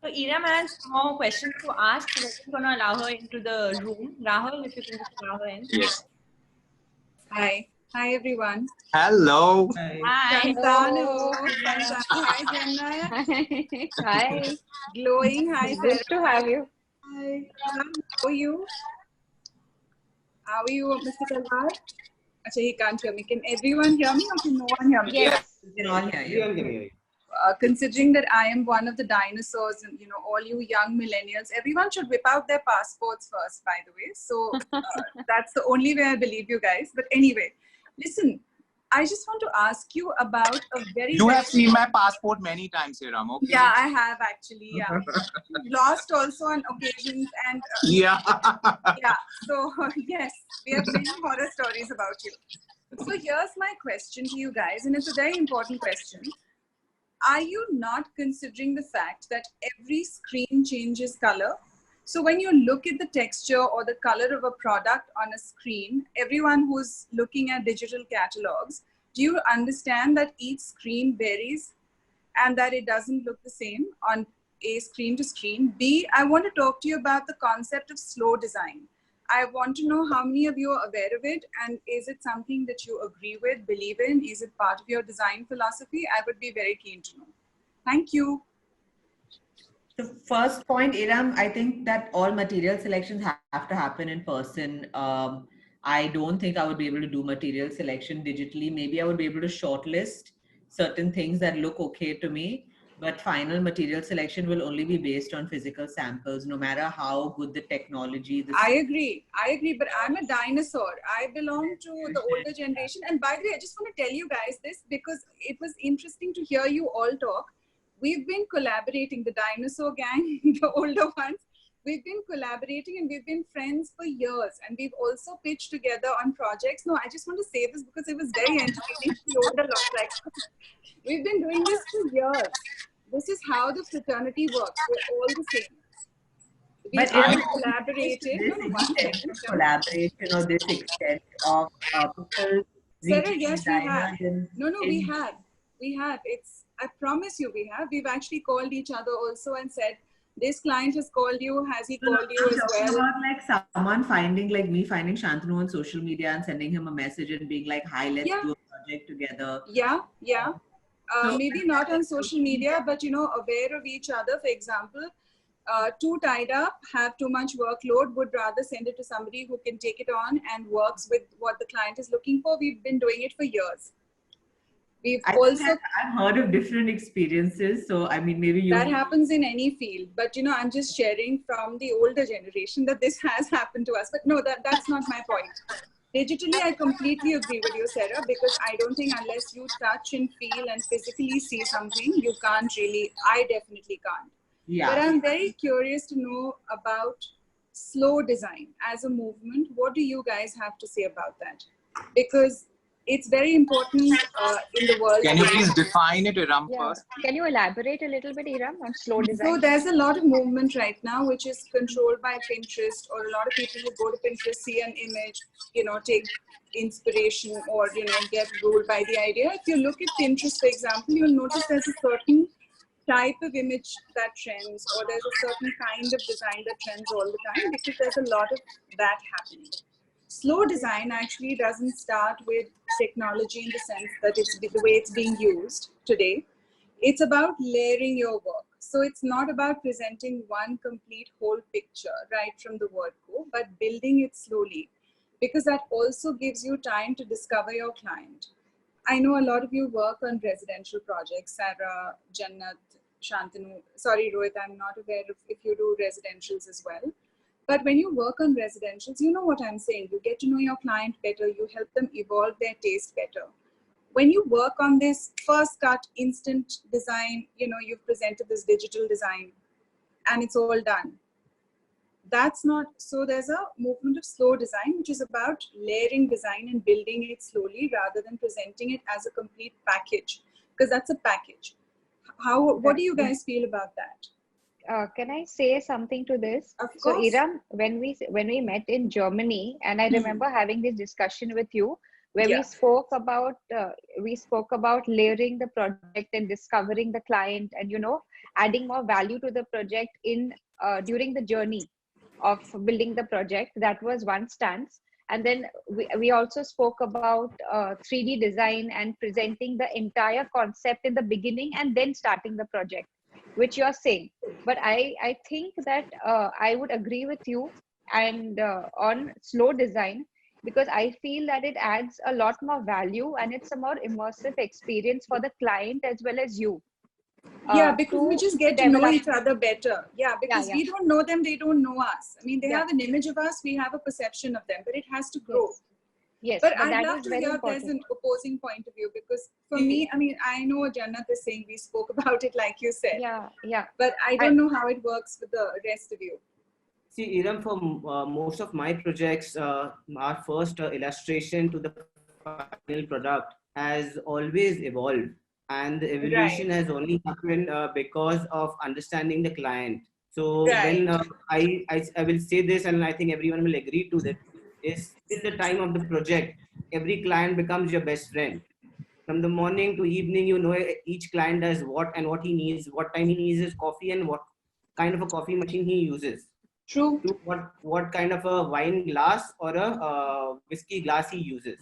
So Iram has more questions to ask, so we're going to allow her into the room. Rahul, if you can just allow her in. Yes. Hi. Hi, everyone. Hello. Hi. Shantanu. Hi, Janna. Hi. Glowing. Hi, Good to have you. Hi. How are you? How are you, Mr. Talwar? Achha, he can't hear me. Can everyone hear me or can no one hear me? Yes. We can all hear you. Considering that I am one of the dinosaurs and, all you young millennials, everyone should whip out their passports first, by the way. So that's the only way I believe you guys. But anyway, listen, I just want to ask you about a very... You have seen my passport many times, Iram, okay? Yeah, I have actually, yeah. Lost also on occasions and... yeah. Yeah, so yes, we have many horror stories about you. So here's my question to you guys, and it's a very important question. Are you not considering the fact that every screen changes color? So when you look at the texture or the color of a product on a screen, everyone who's looking at digital catalogs, do you understand that each screen varies and that it doesn't look the same on A, screen to screen? B, I want to talk to you about the concept of slow design. I want to know how many of you are aware of it, and is it something that you agree with, believe in? Is it part of your design philosophy? I would be very keen to know. Thank you. The first point, Iram, I think that all material selections have to happen in person. I don't think I would be able to do material selection digitally. Maybe I would be able to shortlist certain things that look okay to me, but final material selection will only be based on physical samples, no matter how good the technology. I agree, but I'm a dinosaur. I belong to the older generation. And by the way, I just want to tell you guys this because it was interesting to hear you all talk. We've been collaborating, the dinosaur gang, the older ones. We've been collaborating and we've been friends for years. And we've also pitched together on projects. No, I just want to say this because it was very entertaining. We've been doing this for years. This is how the fraternity works. We're all the same. But collaborated. This collaboration or this extent of people. Sarah, yes, we have. No, we have. We have. I promise you we have. We've actually called each other also and said, This client has called you. Has he called you I'm as talking well? about like someone finding, like me finding Shantanu on social media and sending him a message and being like, "Hi, let's Yeah. do a project together." Yeah, yeah. So- Maybe not on social media, but aware of each other. For example, too tied up, have too much workload, would rather send it to somebody who can take it on and works with what the client is looking for. We've been doing it for years. We've I think also I've heard of different experiences. So I mean, maybe you. that happens in any field, but I'm just sharing from the older generation that this has happened to us. But no, that's not my point. Digitally, I completely agree with you, Sarah, because I don't think unless you touch and feel and physically see something, you can't really. I definitely can't. Yeah. But I'm very curious to know about slow design as a movement. What do you guys have to say about that? Because it's very important in the world. Can you today. please define it, Iram, Yeah. first? Can you elaborate a little bit, Iram, on slow So design? there's a lot of movement right now, which is controlled by Pinterest, or a lot of people who go to Pinterest, see an image, take inspiration, or, get ruled by the idea. If you look at Pinterest, for example, you'll notice there's a certain type of image that trends, or there's a certain kind of design that trends all the time, because there's a lot of that happening. Slow design actually doesn't start with technology in the sense that it's the way it's being used today. It's about layering your work. So it's not about presenting one complete whole picture right from the word go, but building it slowly, because that also gives you time to discover your client. I know a lot of you work on residential projects, Sarah, Jannat, Shantanu. Sorry, Rohit, I'm not aware if you do residentials as well. But when you work on residentials, you know what I'm saying. You get to know your client better. You help them evolve their taste better. When you work on this first cut, instant design, you've presented this digital design and it's all done. That's not, so there's a movement of slow design, which is about layering design and building it slowly rather than presenting it as a complete package, because that's a package. What do you guys feel about that? Can I say something to this? Of So course. Iram, when we met in Germany, and I remember having this discussion with you, where Yeah. we spoke about layering the project and discovering the client, and adding more value to the project in during the journey of building the project. That was one stance. And then we also spoke about 3D design and presenting the entire concept in the beginning and then starting the project, which you're saying. But I think that I would agree with you and on slow design, because I feel that it adds a lot more value and it's a more immersive experience for the client as well as you. Yeah, because we just get to know develop- each other better. Yeah, because we don't know them, they don't know us. I mean, they have an image of us, we have a perception of them, but it has to grow. Yes, But I'd that love is to very hear if there's important. an opposing point of view, because for me, I mean, I know Jannat is saying we spoke about it like you said. Yeah. But I don't know how it works with the rest of you. See, Iram, for most of my projects, our first illustration to the final product has always evolved. And the evolution has only happened because of understanding the client. So when I will say this, and I think everyone will agree to that, is in the time of the project, every client becomes your best friend. From the morning to evening, each client does what and what he needs, what time he needs his coffee, and what kind of a coffee machine he uses. True. What kind of a wine glass or a whiskey glass he uses.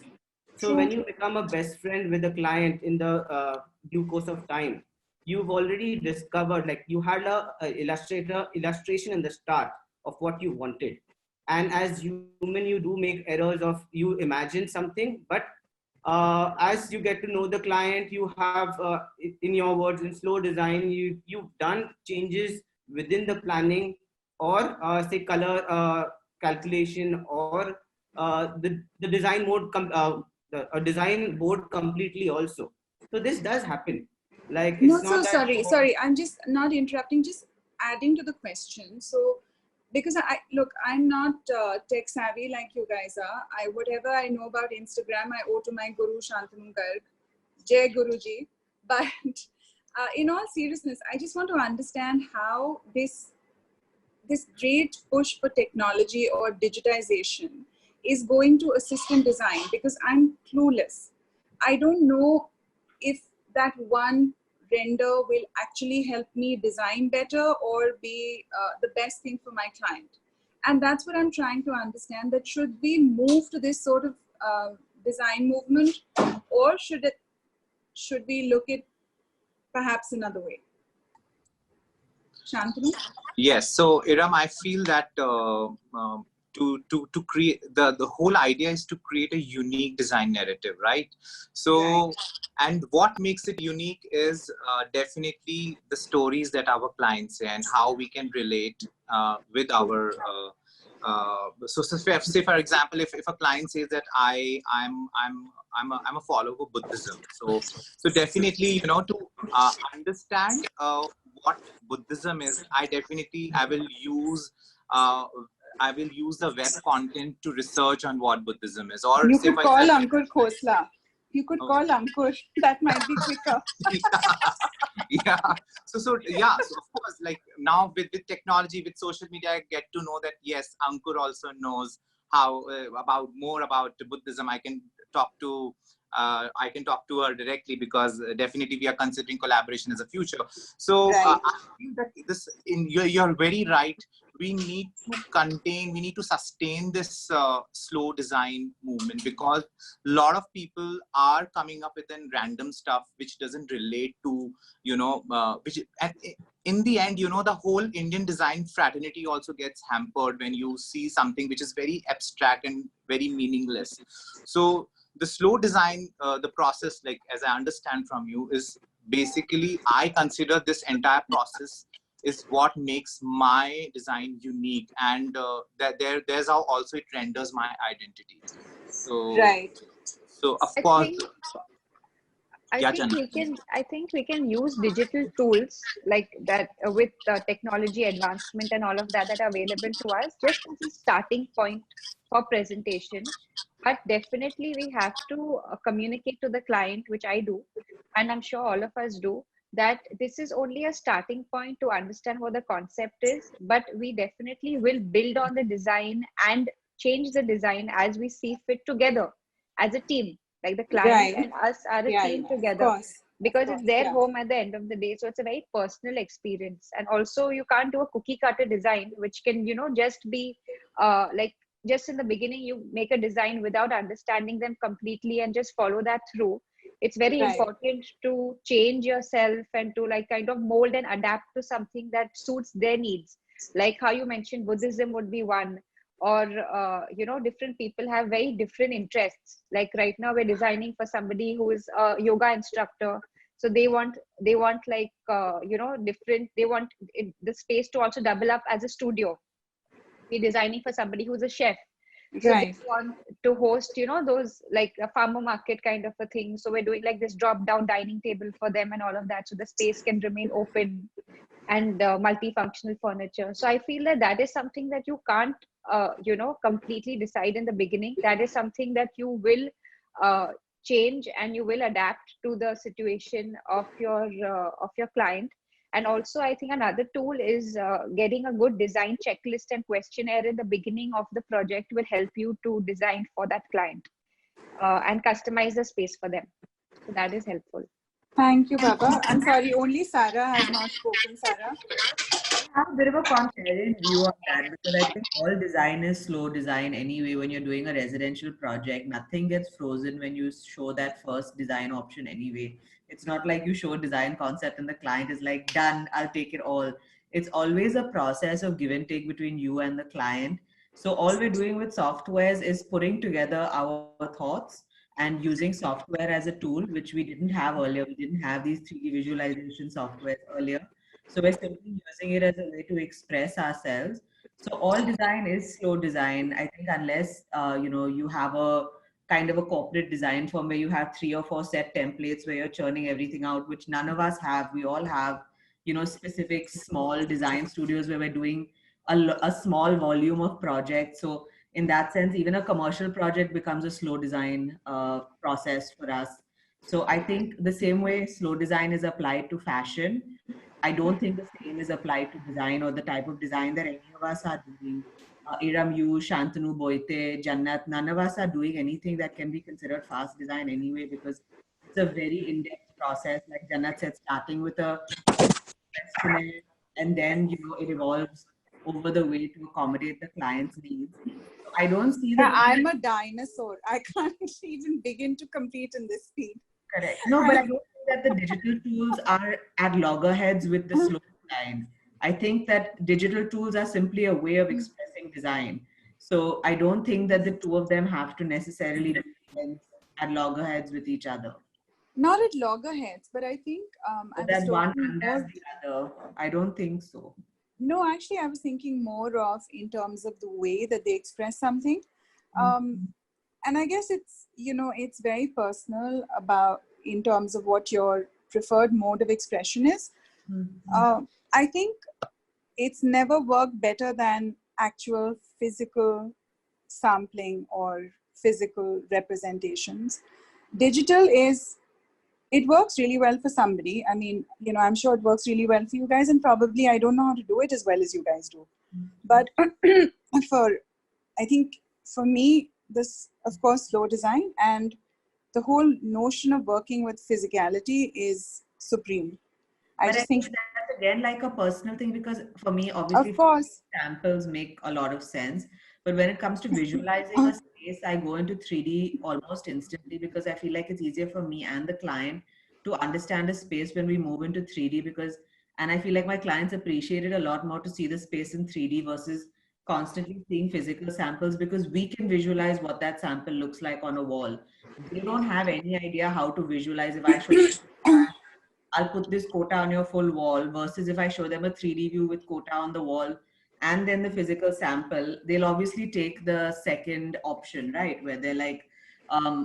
So when you become a best friend with the client in the due course of time, you've already discovered, like you had a illustration in the start of what you wanted. And as human, you do make errors of, you imagine something, but as you get to know the client, you have, in your words, in slow design, you've done changes within the planning, or say color calculation, or the design mode, a design board completely also. So this does happen. Like, No, it's so not that sorry. I'm just not interrupting, just adding to the question. So, because I'm not tech savvy like you guys are. Whatever I know about Instagram, I owe to my guru Shantanu Garg. Jai Guruji. But in all seriousness, I just want to understand how this great push for technology or digitization is going to assist in design, because I'm clueless. I don't know if that one render will actually help me design better or be the best thing for my client. And that's what I'm trying to understand, that should we move to this sort of design movement, or should we look at perhaps another way? Shantanu? Yes. So Iram, I feel that to create the whole idea is to create a unique design narrative, right? So, and what makes it unique is definitely the stories that our clients say and how we can relate with our so say for example, if a client says that I'm a follower of Buddhism, so definitely, you know, to understand what Buddhism is, I will use the web content to research on what Buddhism is. Or You say could call Ankur Khosla. You could call Ankur. That might be quicker. Yeah. So yeah. So of course, like now with technology, with social media, I get to know that yes, Ankur also knows how more about Buddhism. I can talk to her directly, because definitely we are considering collaboration as a future. So Right. I feel that you're very right. We need to sustain this slow design movement, because a lot of people are coming up with random stuff which doesn't relate to, you know, which in the end, you know, the whole Indian design fraternity also gets hampered when you see something which is very abstract and very meaningless. So the slow design, the process, like as I understand from you, is basically, I consider this entire process is what makes my design unique, and there's how also it renders my identity. So Right. So of I course, think yeah, I think we can use digital tools like that with technology advancement and all of that are available to us, just as a starting point for presentation. But definitely we have to communicate to the client, which I do, and I'm sure all of us do, that this is only a starting point to understand what the concept is, but we definitely will build on the design and change the design as we see fit together as a team. Like the client Right. and us are a team Of together, course. because Of it's course, their yeah. home at the end of the day. So it's a very personal experience. And also you can't do a cookie cutter design, which can, you know, just be like, just in the beginning, you make a design without understanding them completely and just follow that through. It's very Right. important to change yourself and to like kind of mold and adapt to something that suits their needs. Like how you mentioned, Buddhism would be one, or you know, different people have very different interests. Like right now we're designing for somebody who is a yoga instructor, so they want like you know, different, they want the space to also double up as a studio. We're designing for somebody who's a chef, so Right. they want to host, you know, those like a farmer market kind of a thing. So we're doing like this drop down dining table for them and all of that, so the space can remain open, and multifunctional furniture. So I feel that that is something that you can't you know, completely decide in the beginning. That is something that you will change, and you will adapt to the situation of your client. And also I think another tool is getting a good design checklist and questionnaire in the beginning of the project will help you to design for that client and customize the space for them. So that is helpful. Thank you, Baba. I'm sorry, only Sarah has not spoken. Sarah? I have a bit of a contrarian view on that, because I think all design is slow design anyway. When you're doing a residential project, nothing gets frozen when you show that first design option anyway. It's not like you show a design concept and the client is like, done, I'll take it all. It's always a process of give and take between you and the client. So all we're doing with softwares is putting together our thoughts and using software as a tool, which we didn't have earlier. We didn't have these 3D visualization softwares earlier. So we're simply using it as a way to express ourselves. So all design is slow design. I think unless you know, you have a kind of a corporate design firm where you have 3 or 4 set templates where you're churning everything out, which none of us have. We all have, you know, specific small design studios where we're doing a small volume of projects. So in that sense, even a commercial project becomes a slow design process for us. So I think the same way slow design is applied to fashion, I don't think the same is applied to design or the type of design that any of us are doing. Iram, you, Shantanu, Boite, Jannat, none of us are doing anything that can be considered fast design anyway, because it's a very in-depth process, like Janat said, starting with a questionnaire, and then it evolves over the way to accommodate the client's needs. So I don't see Yeah, that. I'm a dinosaur. I can't even begin to compete in this speed. Correct. No, but I don't think that the digital tools are at loggerheads with the slow design. I think that digital tools are simply a way of expressing design. So I don't think that the two of them have to necessarily be at loggerheads with each other. Not at loggerheads, but I think I But was that one talking undoes more. the other. I don't think so. No, actually, I was thinking more of in terms of the way that they express something. And I guess it's, it's very personal about in terms of what your preferred mode of expression is. I think it's never worked better than actual physical sampling or physical representations. Digital it works really well for somebody. I mean, I'm sure it works really well for you guys, and probably I don't know how to do it as well as you guys do. But I think for me, this, of course, slow design and the whole notion of working with physicality is supreme. I just think that's again like a personal thing, because for me, obviously, of course, samples make a lot of sense. But when it comes to visualizing a space, I go into 3D almost instantly, because I feel like it's easier for me and the client to understand a space when we move into 3D, and I feel like my clients appreciate it a lot more to see the space in 3D versus constantly seeing physical samples, because we can visualize what that sample looks like on a wall. They don't have any idea how to visualize. If I show I'll put this quota on your full wall, versus if I show them a 3D view with quota on the wall and then the physical sample, they'll obviously take the second option, right? Where they're like,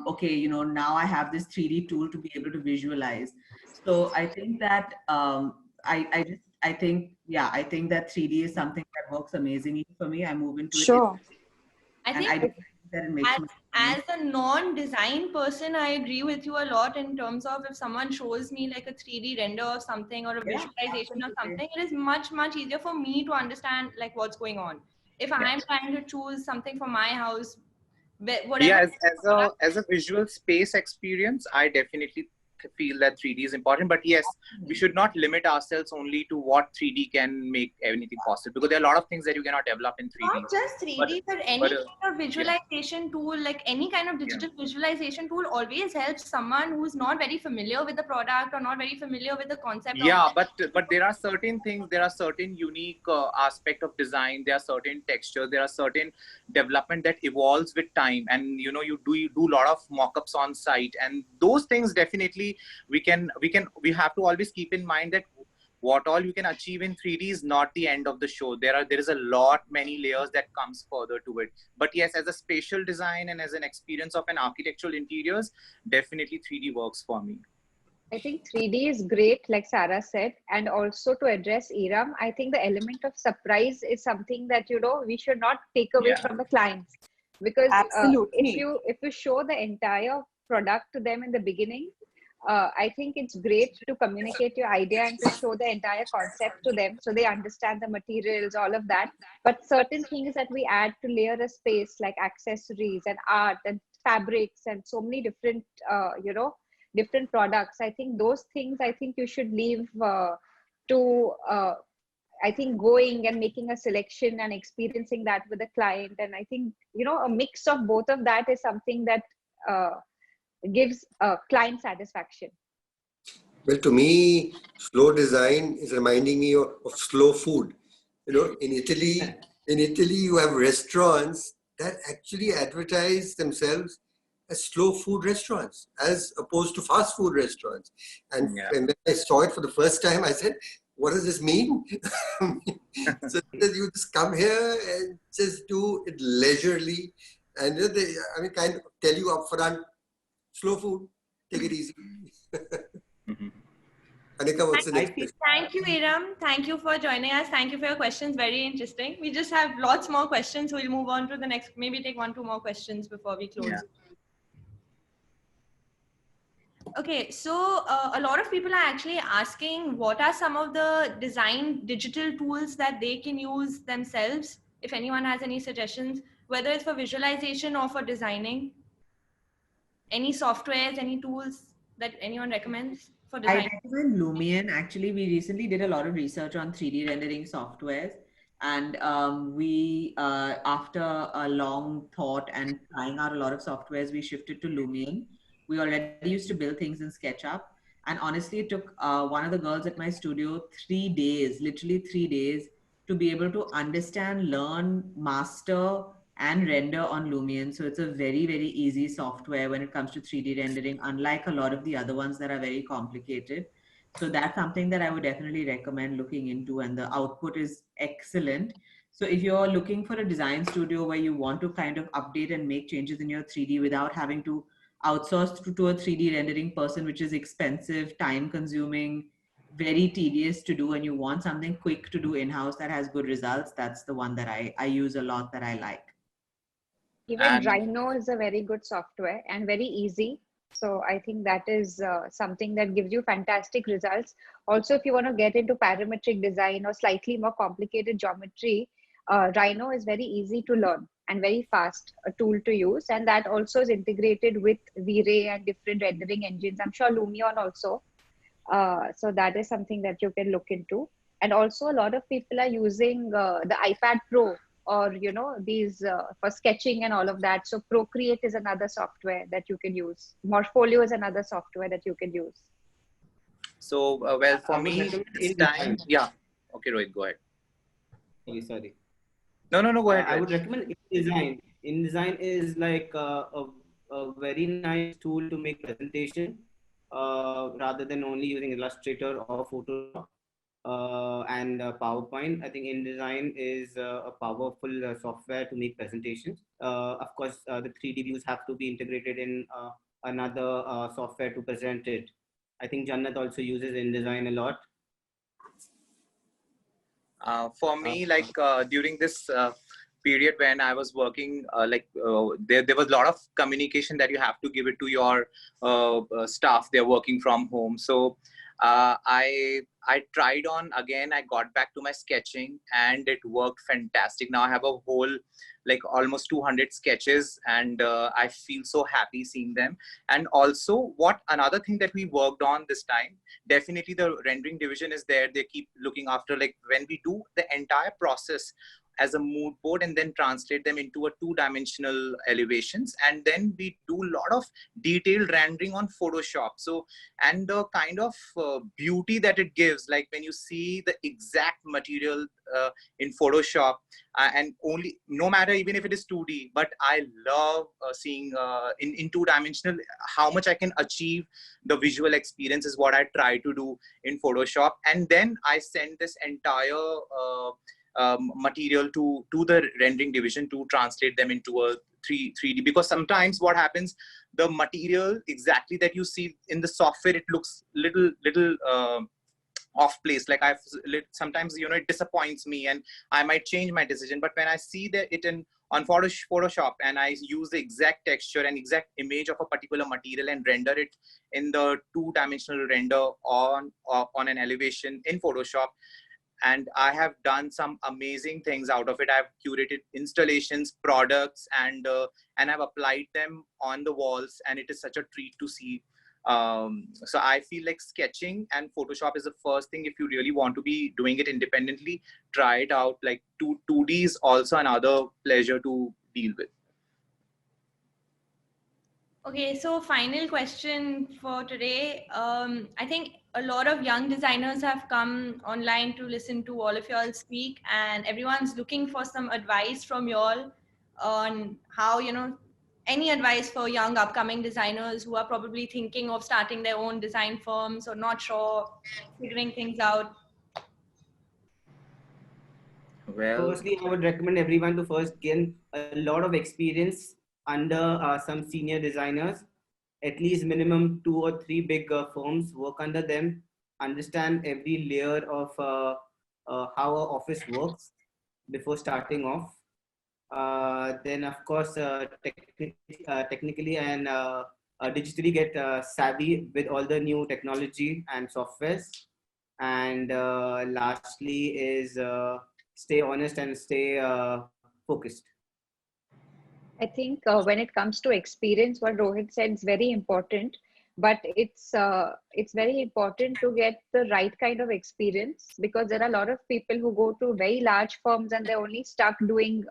okay, now I have this 3D tool to be able to visualize. So I think that I think that 3D is something that works amazingly for me. I move into it. Sure. I think don't think that it makes as a non-design person, I agree with you a lot in terms of if someone shows me like a 3D render of something or a visualization of something, it is much, much easier for me to understand like what's going on. If I'm trying to choose something for my house, whatever. Yeah, as a visual space experience, I definitely feel that 3D is important. But yes, we should not limit ourselves only to what 3D can make anything possible, because there are a lot of things that you cannot develop in 3D. Not just 3D, but any kind of visualization tool, like any kind of digital visualization tool always helps someone who's not very familiar with the product or not very familiar with the concept. But there are certain things, there are certain unique aspect of design, there are certain textures, there are certain development that evolves with time, and you do a lot of mock-ups on site, and those things definitely we have to always keep in mind that what all you can achieve in 3D is not the end of the show. There is a lot, many layers that comes further to it. But yes, as a spatial design and as an experience of an architectural interiors, definitely 3D works for me. I think 3D is great, like Sarah said, and also to address Iram, I think the element of surprise is something that we should not take away from the clients, because if you show the entire product to them in the beginning, I think it's great to communicate your idea and to show the entire concept to them so they understand the materials, all of that. But certain things that we add to layer a space, like accessories and art and fabrics and so many different, different products, I think those things, I think you should leave to, I think, going and making a selection and experiencing that with the client. And I think, a mix of both of that is something that gives client satisfaction. Well, to me, slow design is reminding me of slow food. In Italy, you have restaurants that actually advertise themselves as slow food restaurants as opposed to fast food restaurants. And when I saw it for the first time, I said, what does this mean? So you just come here and just do it leisurely. And they, kind of tell you up front, slow food, take it easy. Anika, what's the next question? Thank you, Iram. Thank you for joining us. Thank you for your questions. Very interesting. We just have lots more questions. We'll move on to the next, maybe take 1-2 more questions before we close. Yeah. Okay, so a lot of people are actually asking what are some of the design digital tools that they can use themselves, if anyone has any suggestions, whether it's for visualization or for designing. Any softwares, any tools that anyone recommends? for I design? recommend Lumion. Actually, we recently did a lot of research on 3D rendering softwares. And after a long thought and trying out a lot of softwares, we shifted to Lumion. We already used to build things in SketchUp. And honestly, it took one of the girls at my studio 3 days, literally 3 days, to be able to understand, learn, master, and render on Lumion. So it's a very, very easy software when it comes to 3D rendering, unlike a lot of the other ones that are very complicated. So that's something that I would definitely recommend looking into, and the output is excellent. So if you're looking for a design studio where you want to kind of update and make changes in your 3D without having to outsource to a 3D rendering person, which is expensive, time consuming, very tedious to do, and you want something quick to do in-house that has good results, that's the one that I use a lot, that I like. Even And Rhino is a very good software and very easy. So I think that is something that gives you fantastic results. Also, if you want to get into parametric design or slightly more complicated geometry, Rhino is very easy to learn and very fast a tool to use. And that also is integrated with V-Ray and different rendering engines. I'm sure Lumion also. So that is something that you can look into. And also a lot of people are using the iPad Pro, or these for sketching and all of that. So Procreate is another software that you can use. Morpholio is another software that you can use. so, well, I for would me, recommend this InDesign. time, yeah. Okay, Rohit, go ahead. Sorry. No, go ahead. I Rohit. would recommend InDesign. InDesign is like a very nice tool to make presentation rather than only using Illustrator or Photoshop and PowerPoint. I think InDesign is a powerful software to make presentations. Of course, the 3D views have to be integrated in another software to present it. I think Jannat also uses InDesign a lot. For me, like during this period when I was working, there was a lot of communication that you have to give it to your staff. They're working from home, so I tried on again. I got back to my sketching, and it worked fantastic. Now I have a whole like almost 200 sketches, and I feel so happy seeing them. And also, what another thing that we worked on this time, definitely the rendering division is there. They keep looking after, like when we do the entire process as a mood board and then translate them into a two-dimensional elevations, and then we do a lot of detailed rendering on Photoshop. So, and the kind of beauty that it gives, like when you see the exact material in Photoshop, and only, no matter even if it is 2D, but I love seeing in two-dimensional how much I can achieve. The visual experience is what I try to do in Photoshop, and then I send this entire material to the rendering division to translate them into a 3D, because sometimes what happens, the material exactly that you see in the software, it looks little off place. Like sometimes it disappoints me and I might change my decision, but when I see that it on Photoshop and I use the exact texture and exact image of a particular material and render it in the two-dimensional render on an elevation in Photoshop, and I have done some amazing things out of it. I've curated installations, products, and I've applied them on the walls, and it is such a treat to see. So I feel like sketching and Photoshop is the first thing. If you really want to be doing it independently, try it out. Like 2D is also another pleasure to deal with. Okay, so final question for today. I think a lot of young designers have come online to listen to all of y'all speak, and everyone's looking for some advice from y'all on how, any advice for young upcoming designers who are probably thinking of starting their own design firms or not sure, figuring things out. Well, Firstly, I would recommend everyone to first gain a lot of experience under some senior designers, at least minimum 2 or 3 big firms, work under them, understand every layer of how an office works before starting off. Then, of course, technically and digitally get savvy with all the new technology and softwares. And lastly is stay honest and stay focused. I think when it comes to experience, what Rohit said is very important, but it's very important to get the right kind of experience, because there are a lot of people who go to very large firms and they're only stuck doing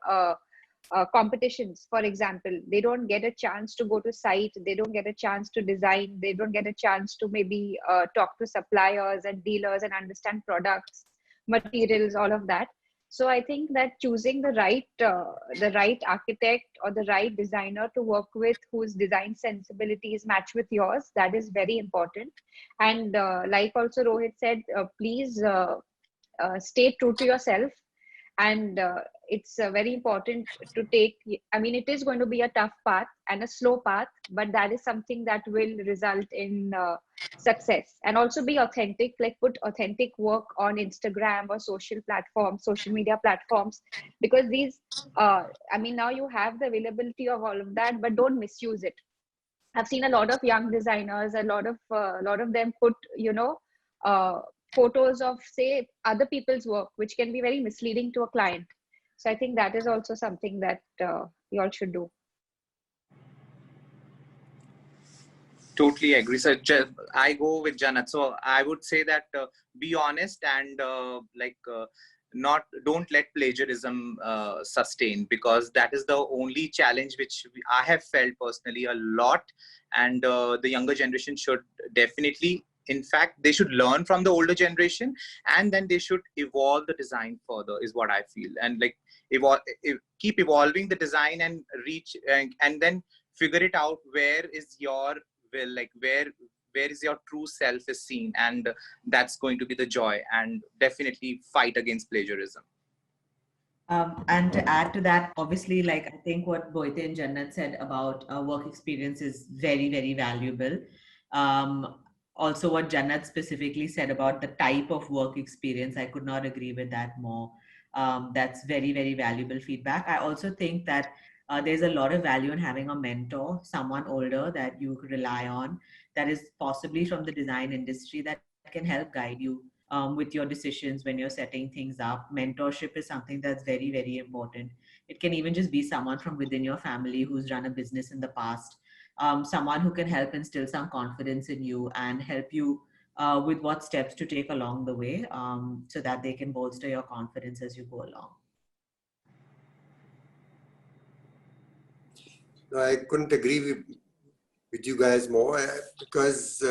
competitions. For example, they don't get a chance to go to site, they don't get a chance to design, they don't get a chance to maybe talk to suppliers and dealers and understand products, materials, all of that. So I think that choosing the right architect or the right designer to work with, whose design sensibilities match with yours, that is very important. And like also Rohit said, please stay true to yourself. And it's very important to take, I mean, it is going to be a tough path and a slow path, but that is something that will result in success. And also be authentic, like put authentic work on Instagram or social platforms, social media platforms, because these I mean, now you have the availability of all of that, but don't misuse it. I've seen a lot of young designers, a lot of them put, photos of, say, other people's work, which can be very misleading to a client. So I think that is also something that you all should do. Totally agree. So I go with Janat. So I would say that be honest and don't let plagiarism sustain, because that is the only challenge which I have felt personally a lot. And the younger generation should definitely, in fact, they should learn from the older generation, and then they should evolve the design further, is what I feel. And like keep evolving the design and reach and then figure it out where is your will, like where is your true self is seen, and that's going to be the joy. And definitely fight against plagiarism. And to add to that, obviously, like I think what Boite and Jannat said about work experience is very, very valuable. Also, what Jannat specifically said about the type of work experience, I could not agree with that more. That's very, very valuable feedback. I also think that there's a lot of value in having a mentor, someone older that you could rely on, that is possibly from the design industry, that can help guide you with your decisions when you're setting things up. Mentorship is something that's very, very important. It can even just be someone from within your family who's run a business in the past, someone who can help instill some confidence in you and help you with what steps to take along the way, so that they can bolster your confidence as you go along. No, I couldn't agree with you guys more, because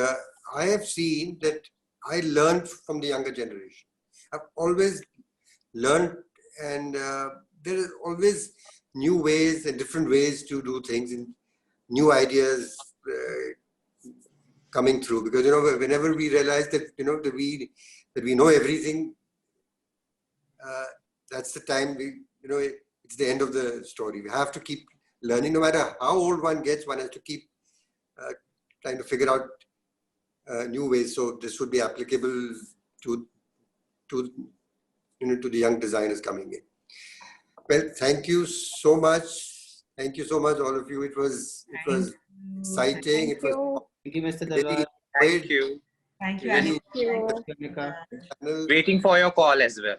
I have seen that I learned from the younger generation. I've always learned, and there are always new ways and different ways to do things, and new ideas coming through. Because whenever we realize that that we know everything, that's the time it's the end of the story. We have to keep learning. No matter how old one gets, one has to keep trying to figure out new ways. So this would be applicable to the young designers coming in. Well, thank you so much. Thank you so much, all of you. It was exciting. Thank you. Thank you, Mr. Dalwar. Thank you. Thank you. Really, Anil. Waiting for your call as well.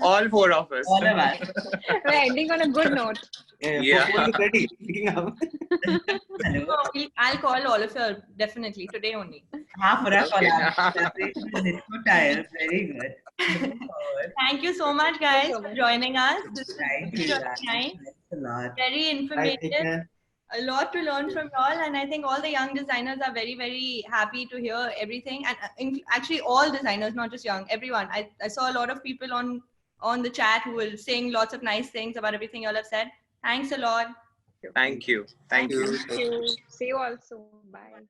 All four of us. All of us. We're ending on a good note. Yeah. Ready. Picking up. Hello. I'll call all of you definitely today only. For our Okay. collaboration with Nitco Tiles. Very good. Thank you so much, guys, for joining us. This was Thank you. really Thanks nice, a lot. very Bye, take informative. care. A lot to learn from y'all, and I think all the young designers are very, very happy to hear everything. And actually, all designers, not just young, everyone. I saw a lot of people on the chat who were saying lots of nice things about everything y'all have said. Thanks a lot. Thank you. Thank you. Thank you. See you all soon. Bye.